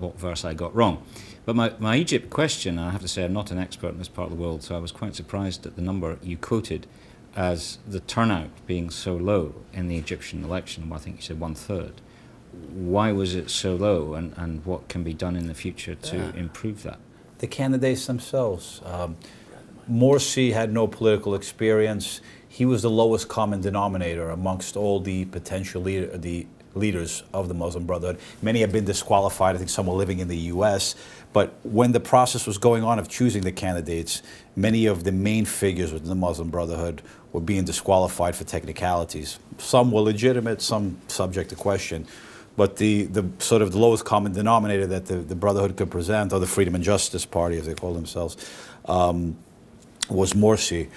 what Versailles got wrong. But my Egypt question, I have to say I'm not an expert in this part of the world, so I was quite surprised at the number you quoted as the turnout being so low in the Egyptian election. I think you said 1/3. Why was it so low, and what can be done in the future to improve that? The candidates themselves. Morsi had no political experience. He was the lowest common denominator amongst all the potential leaders of the Muslim Brotherhood. Many have been disqualified. I think some were living in the U.S. But when the process was going on of choosing the candidates, many of the main figures within the Muslim Brotherhood were being disqualified for technicalities. Some were legitimate, some subject to question. But the sort of the lowest common denominator that the Brotherhood could present, or the Freedom and Justice Party, as they call themselves, was Morsi.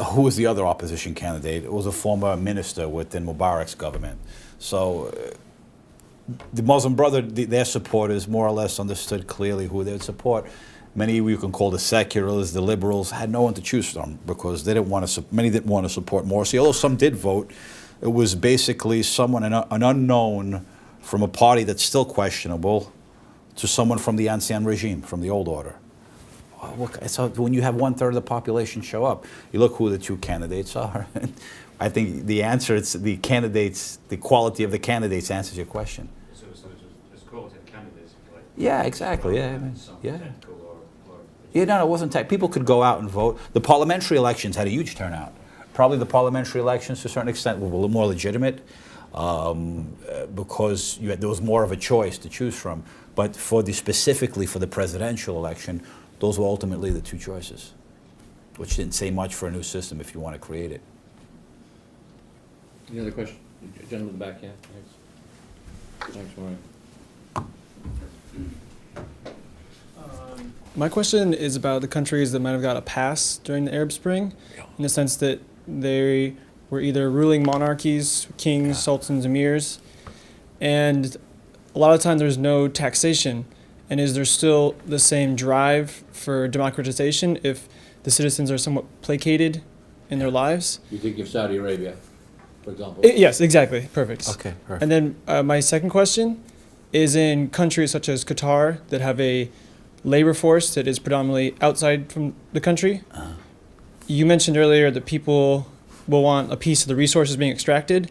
Who was the other opposition candidate? It was a former minister within Mubarak's government. So the Muslim Brotherhood, their supporters more or less understood clearly who they would support. Many you can call the secularists, the liberals, had no one to choose from because they didn't want to. Many didn't want to support Morsi, although some did vote. It was basically someone, an unknown from a party that's still questionable, to someone from the ancien regime, from the old order. So when you have 1/3 of the population show up, you look who the two candidates are. I think the answer is the candidates, the quality of the candidates answers your question. So it's quality of candidates, if you like. Yeah, exactly. Yeah, I mean, yeah. Yeah, no, it wasn't tech. People could go out and vote. The parliamentary elections had a huge turnout. Probably the parliamentary elections, to a certain extent, were a little more legitimate because there was more of a choice to choose from. But specifically for the presidential election, those were ultimately the two choices, which didn't say much for a new system if you want to create it. Any other question? Gentleman back, yeah. Thanks. Thanks, Maureen. My question is about the countries that might have got a pass during the Arab Spring, in the sense that they were either ruling monarchies, kings, sultans, emirs, and a lot of times there's no taxation. And is there still the same drive for democratization if the citizens are somewhat placated in their lives? You think of Saudi Arabia, for example? Yes, exactly. Perfect. Okay, perfect. And then my second question is in countries such as Qatar that have a labor force that is predominantly outside from the country. You mentioned earlier that people will want a piece of the resources being extracted.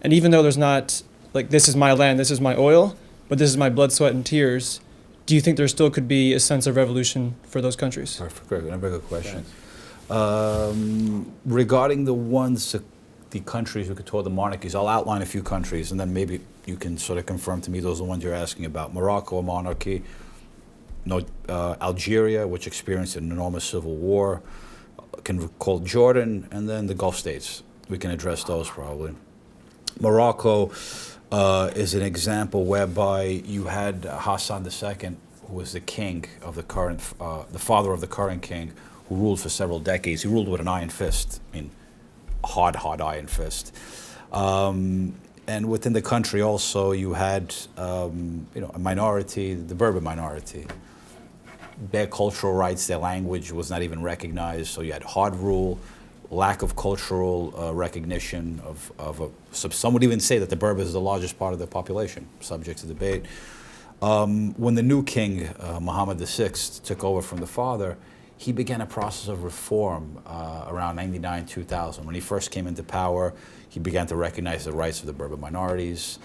And even though there's not, like, this is my land, this is my oil, but this is my blood, sweat, and tears, do you think there still could be a sense of revolution for those countries? Perfect. Very good question. Regarding the countries we could call the monarchies, I'll outline a few countries, and then maybe you can sort of confirm to me those are the ones you're asking about. Morocco, a monarchy. Algeria, which experienced an enormous civil war. Can call Jordan, and then the Gulf states. We can address those probably. Morocco is an example whereby you had Hassan II, who was the king of the current, the father of the current king, who ruled for several decades. He ruled with an iron fist, I mean, hard iron fist. And within the country also, you had, a minority, the Berber minority. Their cultural rights, their language was not even recognized, so you had hard rule, lack of cultural recognition some would even say that the Berbers is the largest part of the population, subject to debate. When the new king, Muhammad VI, took over from the father, he began a process of reform around 99, 2000. When he first came into power, he began to recognize the rights of the Berber minorities,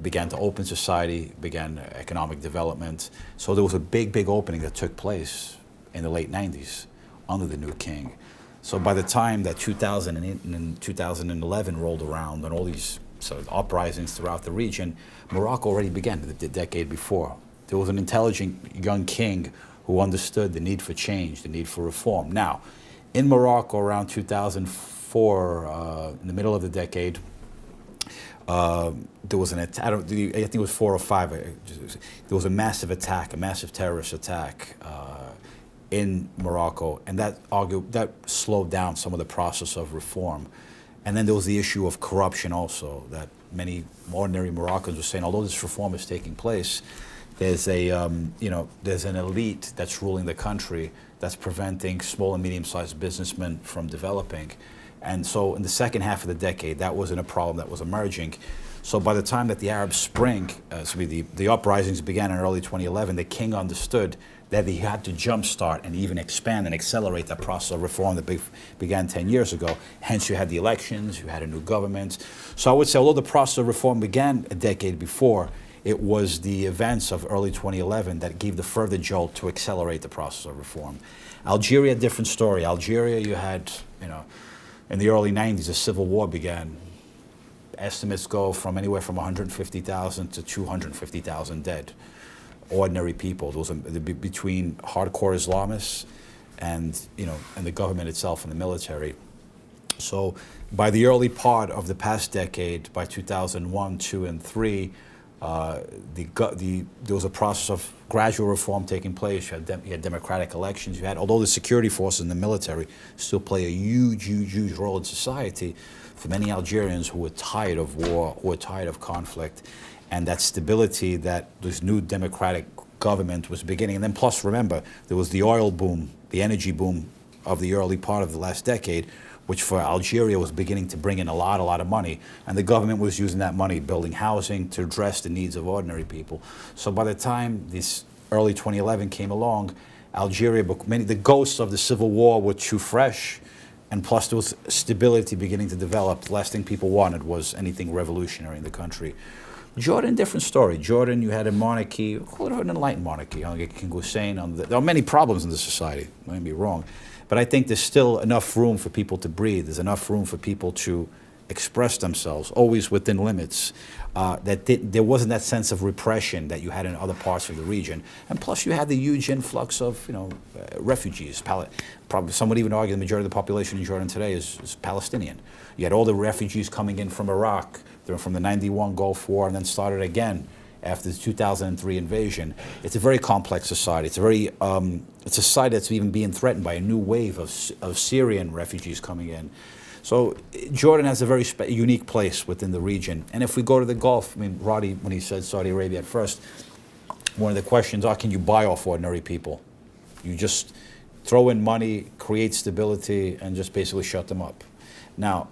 began to open society, began economic development. So there was a big, big opening that took place in the late 90s under the new king. So by the time that 2008 and 2011 rolled around and all these sort of uprisings throughout the region, Morocco already began the decade before. There was an intelligent young king who understood the need for change, the need for reform. Now, in Morocco around 2004, in the middle of the decade, there was an attack, I think it was 4 or 5, there was a massive attack, a massive terrorist attack in Morocco, and that slowed down some of the process of reform. And then there was the issue of corruption also, that many ordinary Moroccans were saying, although this reform is taking place, there's there's an elite that's ruling the country that's preventing small and medium-sized businessmen from developing. And so in the second half of the decade, that wasn't a problem that was emerging. So by the time that the Arab Spring, the uprisings began in early 2011, the king understood that he had to jumpstart and even expand and accelerate that process of reform that began 10 years ago. Hence, you had the elections, you had a new government. So I would say, although the process of reform began a decade before, it was the events of early 2011 that gave the further jolt to accelerate the process of reform. Algeria, different story. Algeria, you had, in the early 90s, a civil war began. Estimates go from anywhere from 150,000 to 250,000 dead. Ordinary people. Those are between hardcore Islamists and the government itself and the military. So by the early part of the past decade, by 2001, 2, and 3, there was a process of gradual reform taking place. You had democratic elections. Although the security forces and the military still play a huge role in society, for many Algerians who were tired of war, who were tired of conflict, and that stability that this new democratic government was beginning. And then plus, remember, there was the oil boom, the energy boom of the early part of the last decade, which for Algeria was beginning to bring in a lot of money. And the government was using that money, building housing to address the needs of ordinary people. So by the time this early 2011 came along, Algeria, the ghosts of the civil war were too fresh, and plus there was stability beginning to develop. The last thing people wanted was anything revolutionary in the country. Jordan, different story. Jordan, you had a monarchy, call it an enlightened monarchy. King Hussein. There are many problems in the society, don't get me wrong. But I think there's still enough room for people to breathe. There's enough room for people to express themselves, always within limits. There wasn't that sense of repression that you had in other parts of the region. And plus you had the huge influx of refugees. Probably some would even argue the majority of the population in Jordan today is Palestinian. You had all the refugees coming in from Iraq. They were from the 91 Gulf War and then started again after the 2003 invasion. It's a very complex society. It's a society that's even being threatened by a new wave of Syrian refugees coming in. So Jordan has a very unique place within the region. And if we go to the Gulf, Roddy, when he said Saudi Arabia at first, one of the questions are, can you buy off ordinary people? You just throw in money, create stability, and just basically shut them up. Now,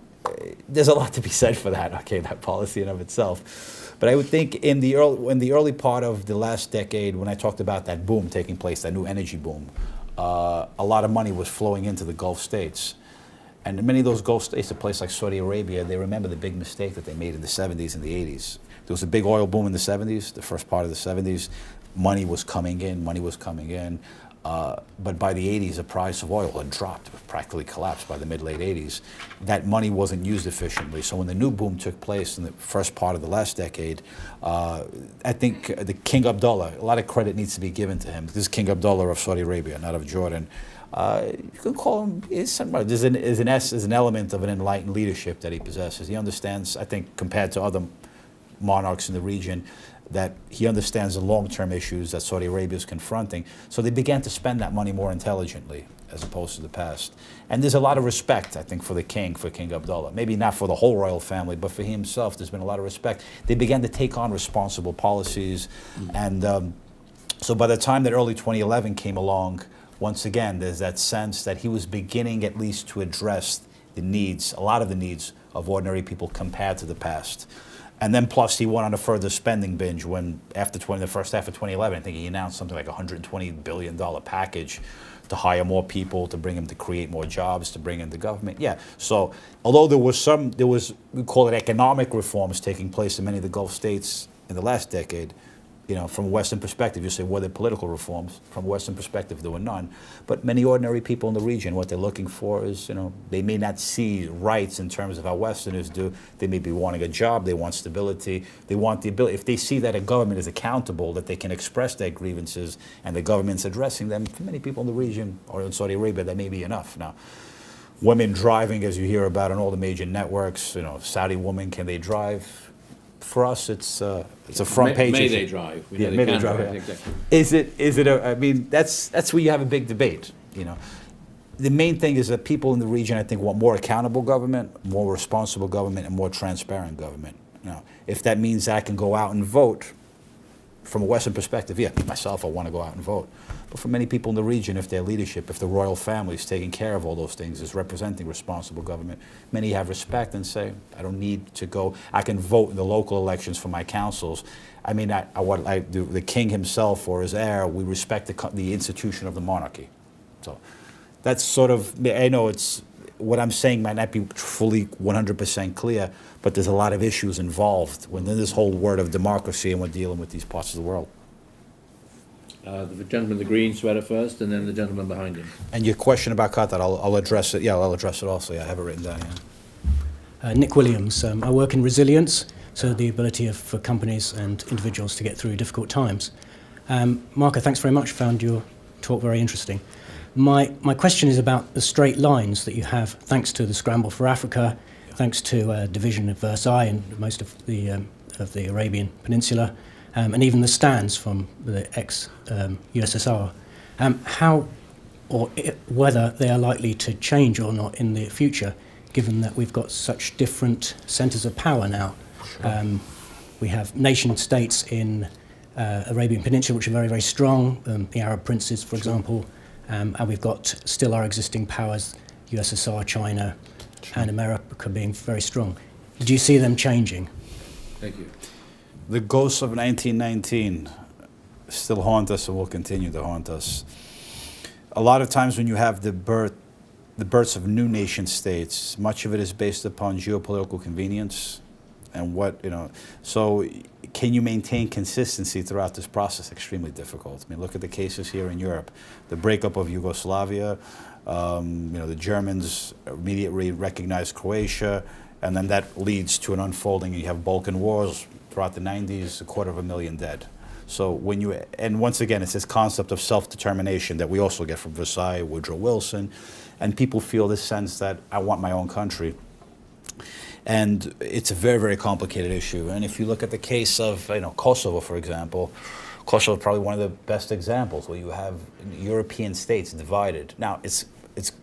there's a lot to be said for that, that policy in of itself. But I would think in the early part of the last decade, when I talked about that boom taking place, that new energy boom, a lot of money was flowing into the Gulf states. And in many of those Gulf states, a place like Saudi Arabia, they remember the big mistake that they made in the 70s and the 80s. There was a big oil boom in the 70s, the first part of the 70s. Money was coming in. But by the 80s, the price of oil had dropped, practically collapsed by the mid-late 80s. That money wasn't used efficiently. So when the new boom took place in the first part of the last decade, I think the King Abdullah, a lot of credit needs to be given to him. This is King Abdullah of Saudi Arabia, not of Jordan. You can call him, there's an element of an enlightened leadership that he possesses. He understands, I think, compared to other monarchs in the region, that he understands the long-term issues that Saudi Arabia is confronting. So they began to spend that money more intelligently as opposed to the past. And there's a lot of respect, I think, for King Abdullah. Maybe not for the whole royal family, but for himself, there's been a lot of respect. They began to take on responsible policies. And so by the time that early 2011 came along, once again, there's that sense that he was beginning at least to address the needs, a lot of the needs of ordinary people compared to the past. And then plus he went on a further spending binge when after the first half of 2011, I think he announced something like $120 billion package to hire more people, to bring him to create more jobs, to bring in the government. Yeah, so although there was, we call it economic reforms taking place in many of the Gulf states in the last decade, you know, from a Western perspective, you say, were there political reforms? From a Western perspective, there were none. But many ordinary people in the region, what they're looking for is, you know, they may not see rights in terms of how Westerners do. They may be wanting a job, they want stability, they want the ability, if they see that a government is accountable, that they can express their grievances and the government's addressing them, for many people in the region or in Saudi Arabia, that may be enough. Now, women driving, as you hear about on all the major networks, you know, Saudi women, can they drive? For us, it's a front page May issue. they drive? We Yeah, know may they they can drive. Exactly. Is it I mean, that's where you have a big debate. You know, the main thing is that people in the region, I think, want more accountable government, more responsible government, and more transparent government. Now, if that means I can go out and vote, from a Western perspective, yeah, myself, I want to go out and vote. But for many people in the region, if their leadership, if the royal family is taking care of all those things, is representing responsible government, many have respect and say, I don't need to go, I can vote in the local elections for my councils. I mean, the king himself or his heir, we respect the institution of the monarchy. So that's sort of, I know it's, what I'm saying might not be fully 100% clear, but there's a lot of issues involved within this whole word of democracy, and we're dealing with these parts of the world. The gentleman in the green sweater first, and then the gentleman behind him. And your question about Qatar, I'll address it. Yeah, I'll address it also. Yeah, I have it written down here. Nick Williams. I work in resilience, so the ability for companies and individuals to get through difficult times. Marco, thanks very much. Found your talk very interesting. My question is about the straight lines that you have, thanks to the Scramble for Africa, thanks to division of Versailles and most of the Arabian Peninsula, and even the stands from the ex-USSR. How or whether they are likely to change or not in the future, given that we've got such different centres of power now. Sure. We have nation states in Arabian Peninsula which are very, very strong, the Arab princes, for example, and we've got still our existing powers, USSR, China, and America being very strong. Do you see them changing? Thank you. The ghosts of 1919 still haunt us and will continue to haunt us. A lot of times when you have the births of new nation states, much of it is based upon geopolitical convenience and what, you know, so can you maintain consistency throughout this process? Extremely difficult. I mean, look at the cases here in Europe. The breakup of Yugoslavia, you know, the Germans immediately recognized Croatia, and then that leads to an unfolding. You have Balkan wars throughout the 90s, 250,000 dead. So when you, and once again, it's this concept of self-determination that we also get from Versailles, Woodrow Wilson, and people feel this sense that I want my own country. And it's a very, very complicated issue. And if you look at the case of, you know, Kosovo, for example, Kosovo is probably one of the best examples where you have European states divided. Now, it's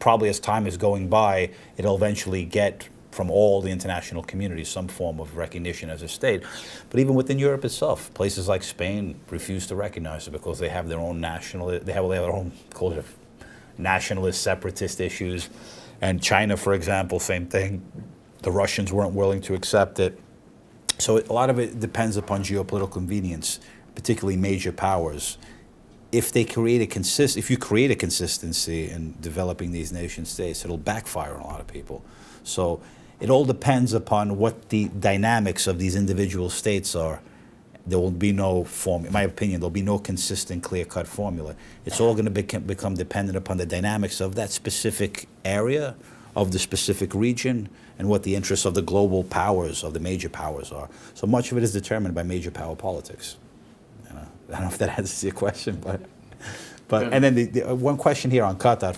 probably as time is going by, it'll eventually get from all the international community some form of recognition as a state. But even within Europe itself, places like Spain refuse to recognize it because they have their own they have their own, call it nationalist, separatist issues. And China, for example, same thing. The Russians weren't willing to accept it. So a lot of it depends upon geopolitical convenience, particularly major powers. If you create a consistency in developing these nation states, it'll backfire on a lot of people. So it all depends upon what the dynamics of these individual states are. There will be no formula, in my opinion, there'll be no consistent, clear-cut formula. It's all going to become dependent upon the dynamics of that specific area, of the specific region, and what the interests of the global powers, of the major powers are. So much of it is determined by major power politics. You know, I don't know if that answers your question, but and then the one question here on Qatar.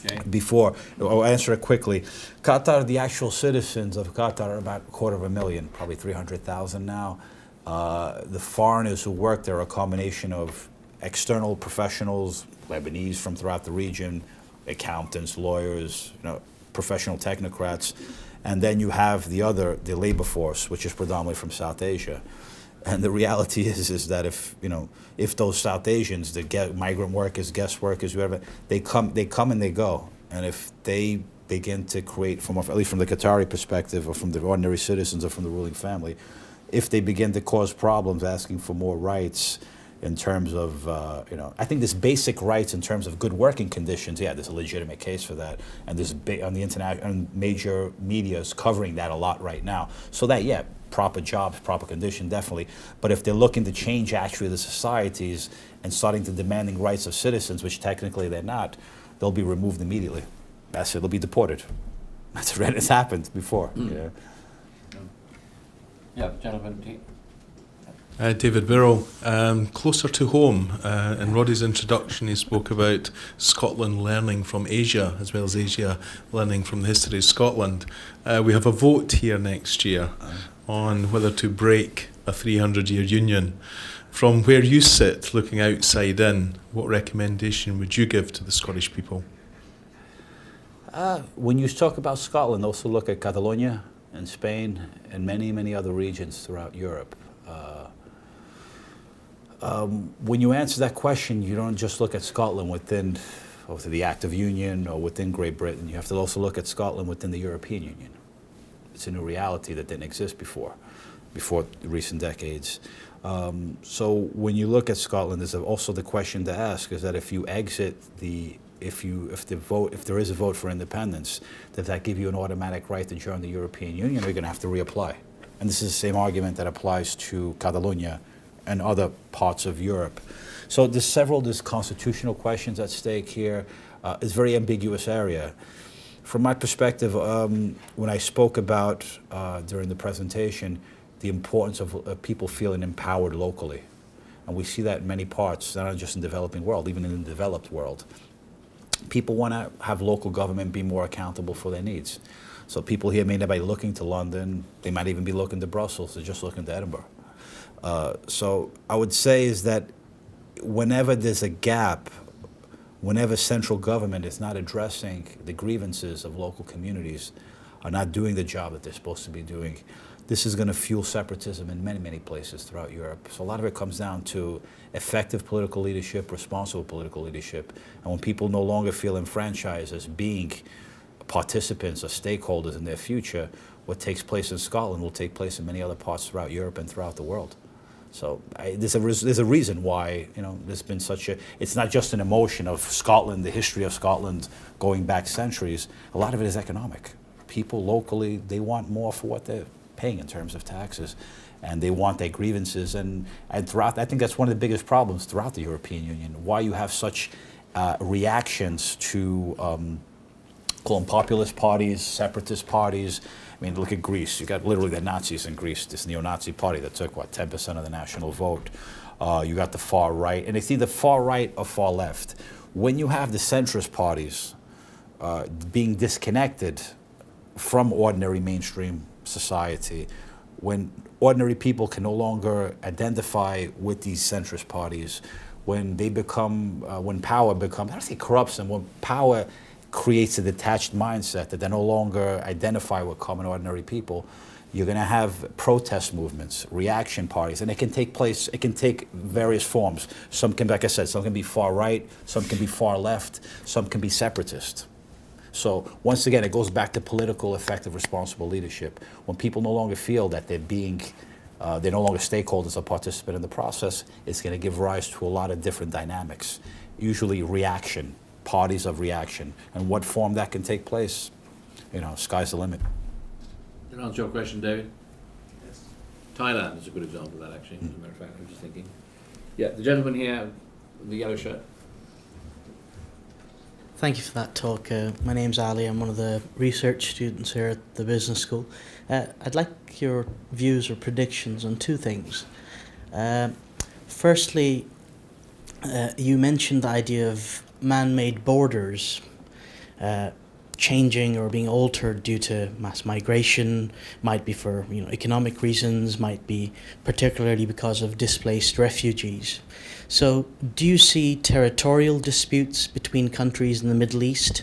Okay. Before, I'll answer it quickly. Qatar, the actual citizens of Qatar are about 250,000, probably 300,000 now. The foreigners who work there are a combination of external professionals, Lebanese from throughout the region, accountants, lawyers, you know, professional technocrats, and then you have the labor force, which is predominantly from South Asia. And the reality is that if those South Asians, the migrant workers, guest workers, whoever, they come and they go. And if they begin to create, at least from the Qatari perspective, or from the ordinary citizens, or from the ruling family, if they begin to cause problems, asking for more rights in terms of, I think there's basic rights in terms of good working conditions. Yeah, there's a legitimate case for that, and there's on the internet and major media is covering that a lot right now. So that, yeah, proper jobs, proper condition, definitely. But if they're looking to change actually the societies and starting to demanding rights of citizens, which technically they're not, they'll be removed immediately. That's it. They'll be deported. It's happened before. Yeah. Yeah, gentlemen. David Birrell, closer to home, in Roddy's introduction he spoke about Scotland learning from Asia as well as Asia learning from the history of Scotland. We have a vote here next year on whether to break a 300-year union. From where you sit, looking outside in, what recommendation would you give to the Scottish people? When you talk about Scotland, also look at Catalonia and Spain and many, many other regions throughout Europe. When you answer that question, you don't just look at Scotland within the Act of Union or within Great Britain. You have to also look at Scotland within the European Union. It's a new reality that didn't exist before recent decades. So when you look at Scotland, there's also the question to ask is that if you exit if there is a vote for independence, does that give you an automatic right to join the European Union, or are you going to have to reapply? And this is the same argument that applies to Catalonia and other parts of Europe. So there's constitutional questions at stake here. It's a very ambiguous area. From my perspective, when I spoke about during the presentation, the importance of people feeling empowered locally. And we see that in many parts, not just in the developing world, even in the developed world. People want to have local government be more accountable for their needs. So people here may not be looking to London, they might even be looking to Brussels, they're just looking to Edinburgh. So I would say is that whenever there's a gap, whenever central government is not addressing the grievances of local communities, are not doing the job that they're supposed to be doing, this is going to fuel separatism in many, many places throughout Europe. So a lot of it comes down to effective political leadership, responsible political leadership. And when people no longer feel enfranchised as being participants or stakeholders in their future, what takes place in Scotland will take place in many other parts throughout Europe and throughout the world. So there's a reason why there's been such a. It's not just an emotion of Scotland, the history of Scotland going back centuries. A lot of it is economic. People locally, they want more for what they're paying in terms of taxes, and they want their grievances. And throughout, I think that's one of the biggest problems throughout the European Union. Why you have such reactions to call them populist parties, separatist parties. I mean, look at Greece. You got literally the Nazis in Greece, this neo-Nazi party that took, 10% of the national vote. You got the far right, and it's either far right or far left. When you have the centrist parties being disconnected from ordinary mainstream society, when ordinary people can no longer identify with these centrist parties, when they become, when power becomes, I don't say corrupts, and when power creates a detached mindset that they no longer identify with common ordinary people, you're going to have protest movements, reaction parties, and it can take place, it can take various forms. Some can, like I said, some can be far right, some can be far left, some can be separatist. So once again, it goes back to political, effective, responsible leadership. When people no longer feel that they're no longer stakeholders or participants in the process, it's going to give rise to a lot of different dynamics, usually reaction, parties of reaction, and what form that can take place, sky's the limit. Did I answer your question, David? Yes. Thailand is a good example of that, actually, as a matter of fact. I was just thinking. Yeah, the gentleman here in the yellow shirt. Thank you for that talk. My name's Ali. I'm one of the research students here at the business school. I'd like your views or predictions on two things. Firstly, you mentioned the idea of man-made borders changing or being altered due to mass migration, might be for economic reasons, might be particularly because of displaced refugees. So do you see territorial disputes between countries in the Middle East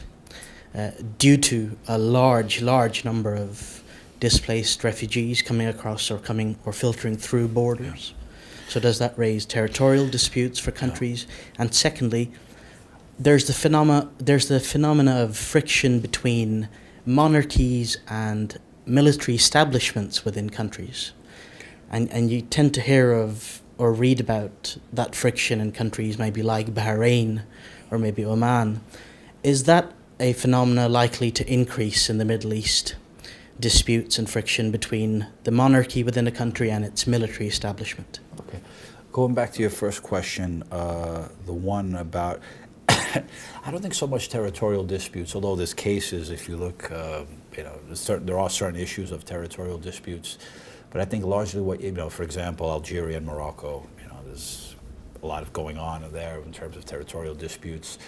due to a large number of displaced refugees coming across or filtering through borders. So does that raise territorial disputes for countries? And secondly, there's the phenomena of friction between monarchies and military establishments within countries. And you tend to hear of or read about that friction in countries maybe like Bahrain or maybe Oman. Is that a phenomena likely to increase in the Middle East? Disputes and friction between the monarchy within a country and its military establishment? Okay. Going back to your first question, the one about, I don't think so much territorial disputes, although there's cases, if you look, there are certain issues of territorial disputes, but I think largely what, for example, Algeria and Morocco, there's a lot of going on there in terms of territorial disputes.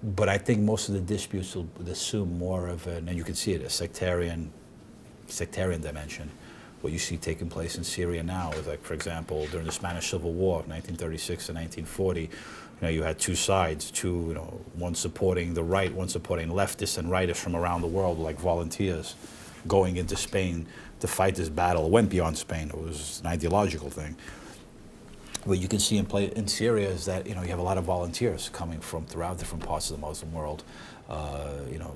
But I think most of the disputes will assume more of and you can see it, a sectarian dimension. What you see taking place in Syria now is, like, for example, during the Spanish Civil War, 1936 to 1940, you had two sides, one supporting the right, one supporting leftists and rightists from around the world, like volunteers, going into Spain to fight this battle. It went beyond Spain. It was an ideological thing. What you can see in Syria is that you have a lot of volunteers coming from throughout different parts of the Muslim world,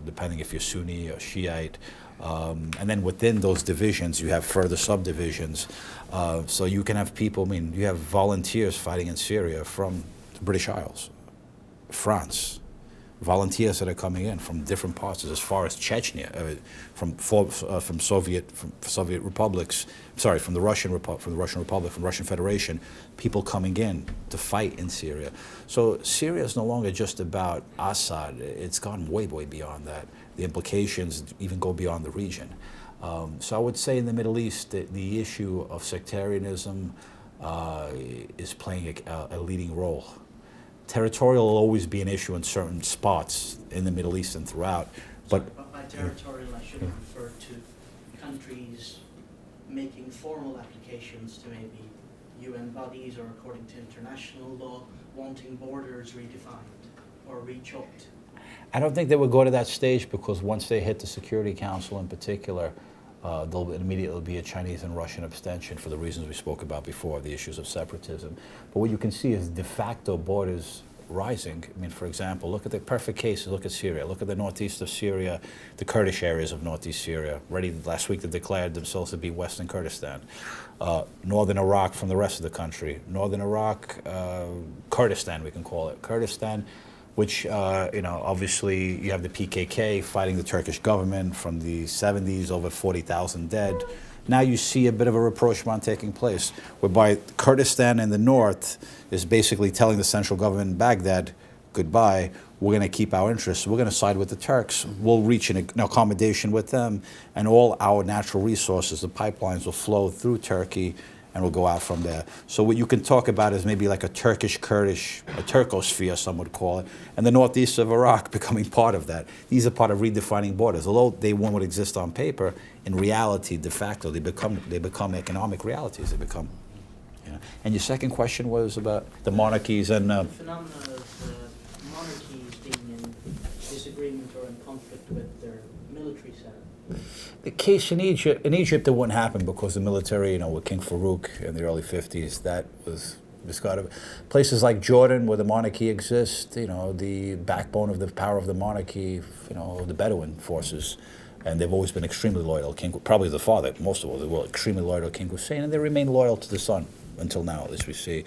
depending if you're Sunni or Shiite, and then within those divisions you have further subdivisions. So you can have people. You have volunteers fighting in Syria from the British Isles, France. Volunteers that are coming in from different parts, as far as Chechnya, from Soviet republics. Sorry, from the Russian Republic, from the Russian Federation, people coming in to fight in Syria. So Syria is no longer just about Assad. It's gone way, way beyond that. The implications even go beyond the region. So I would say in the Middle East, the issue of sectarianism is playing a leading role. Territorial will always be an issue in certain spots in the Middle East and throughout. But by territorial, I should have referred to countries making formal applications to maybe UN bodies or, according to international law, wanting borders redefined or rechopped. I don't think they would go to that stage, because once they hit the Security Council in particular, there'll immediately be a Chinese and Russian abstention for the reasons we spoke about before, the issues of separatism. But what you can see is de facto borders rising. For example, look at the perfect case. Look at Syria. Look at the northeast of Syria, the Kurdish areas of northeast Syria. Last week they declared themselves to be Western Kurdistan. Northern Iraq from the rest of the country. Northern Iraq, Kurdistan, we can call it. Kurdistan, which, obviously you have the PKK fighting the Turkish government from the 70s, over 40,000 dead. Now you see a bit of a rapprochement taking place, whereby Kurdistan in the north is basically telling the central government in Baghdad, goodbye, we're going to keep our interests, we're going to side with the Turks, we'll reach an accommodation with them, and all our natural resources, the pipelines, will flow through Turkey and will go out from there. So what you can talk about is maybe like a Turkish-Kurdish, a Turkosphere, some would call it, and the northeast of Iraq becoming part of that. These are part of redefining borders. Although they won't exist on paper, in reality, de facto, they become economic realities. They become, And your second question was about the monarchies and... the phenomena of monarchies being in disagreement or in conflict with their military setup. The case in Egypt it wouldn't happen because the military, with King Farouk in the early 50s, that was discarded. Places like Jordan, where the monarchy exists, the backbone of the power of the monarchy, the Bedouin forces, and they've always been extremely loyal. Probably the father, most of all, they were extremely loyal to King Hussein, and they remain loyal to the son until now, as we see.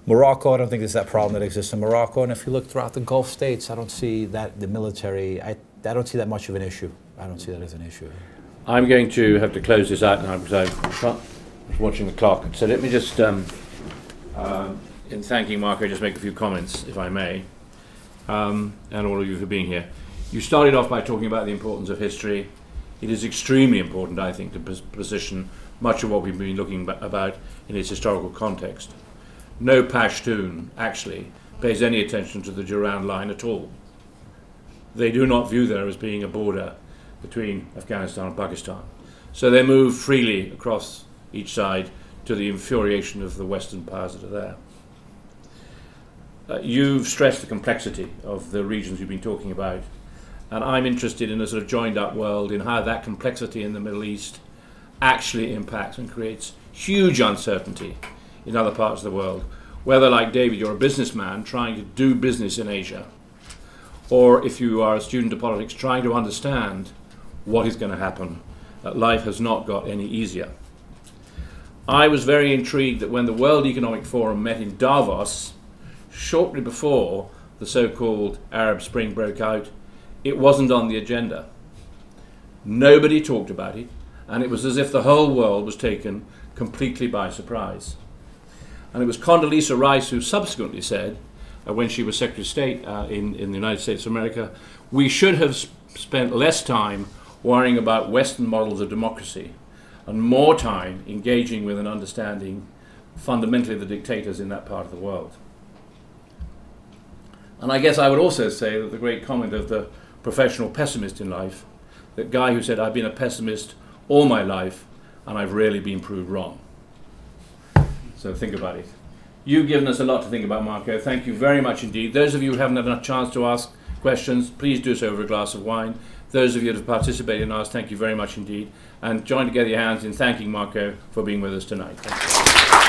Morocco, I don't think there's that problem that exists in Morocco, and if you look throughout the Gulf states, I don't see that the military, I don't see that much of an issue. I don't see that as an issue. I'm going to have to close this out now because I was watching the clock. So let me just, in thanking Marco, just make a few comments, if I may, and all of you for being here. You started off by talking about the importance of history. It is extremely important, I think, to position much of what we've been looking about in its historical context. No Pashtun, actually, pays any attention to the Durand Line at all. They do not view there as being a border between Afghanistan and Pakistan. So they move freely across each side to the infuriation of the Western powers that are there. You've stressed the complexity of the regions you've been talking about. And I'm interested in a sort of joined up world, in how that complexity in the Middle East actually impacts and creates huge uncertainty in other parts of the world. Whether, like David, you're a businessman trying to do business in Asia, or if you are a student of politics trying to understand what is going to happen, life has not got any easier. I was very intrigued that when the World Economic Forum met in Davos, shortly before the so-called Arab Spring broke out, it wasn't on the agenda. Nobody talked about it, and it was as if the whole world was taken completely by surprise. And it was Condoleezza Rice who subsequently said, when she was Secretary of State in the United States of America, we should have spent less time worrying about Western models of democracy and more time engaging with and understanding fundamentally the dictators in that part of the world. And I guess I would also say that the great comment of the professional pessimist in life, that guy who said, I've been a pessimist all my life and I've rarely been proved wrong. So think about it. You've given us a lot to think about, Marco. Thank you very much indeed. Those of you who haven't had a chance to ask questions, please do so over a glass of wine. Those of you that have participated and asked, thank you very much indeed. And join together your hands in thanking Marco for being with us tonight. Thank you.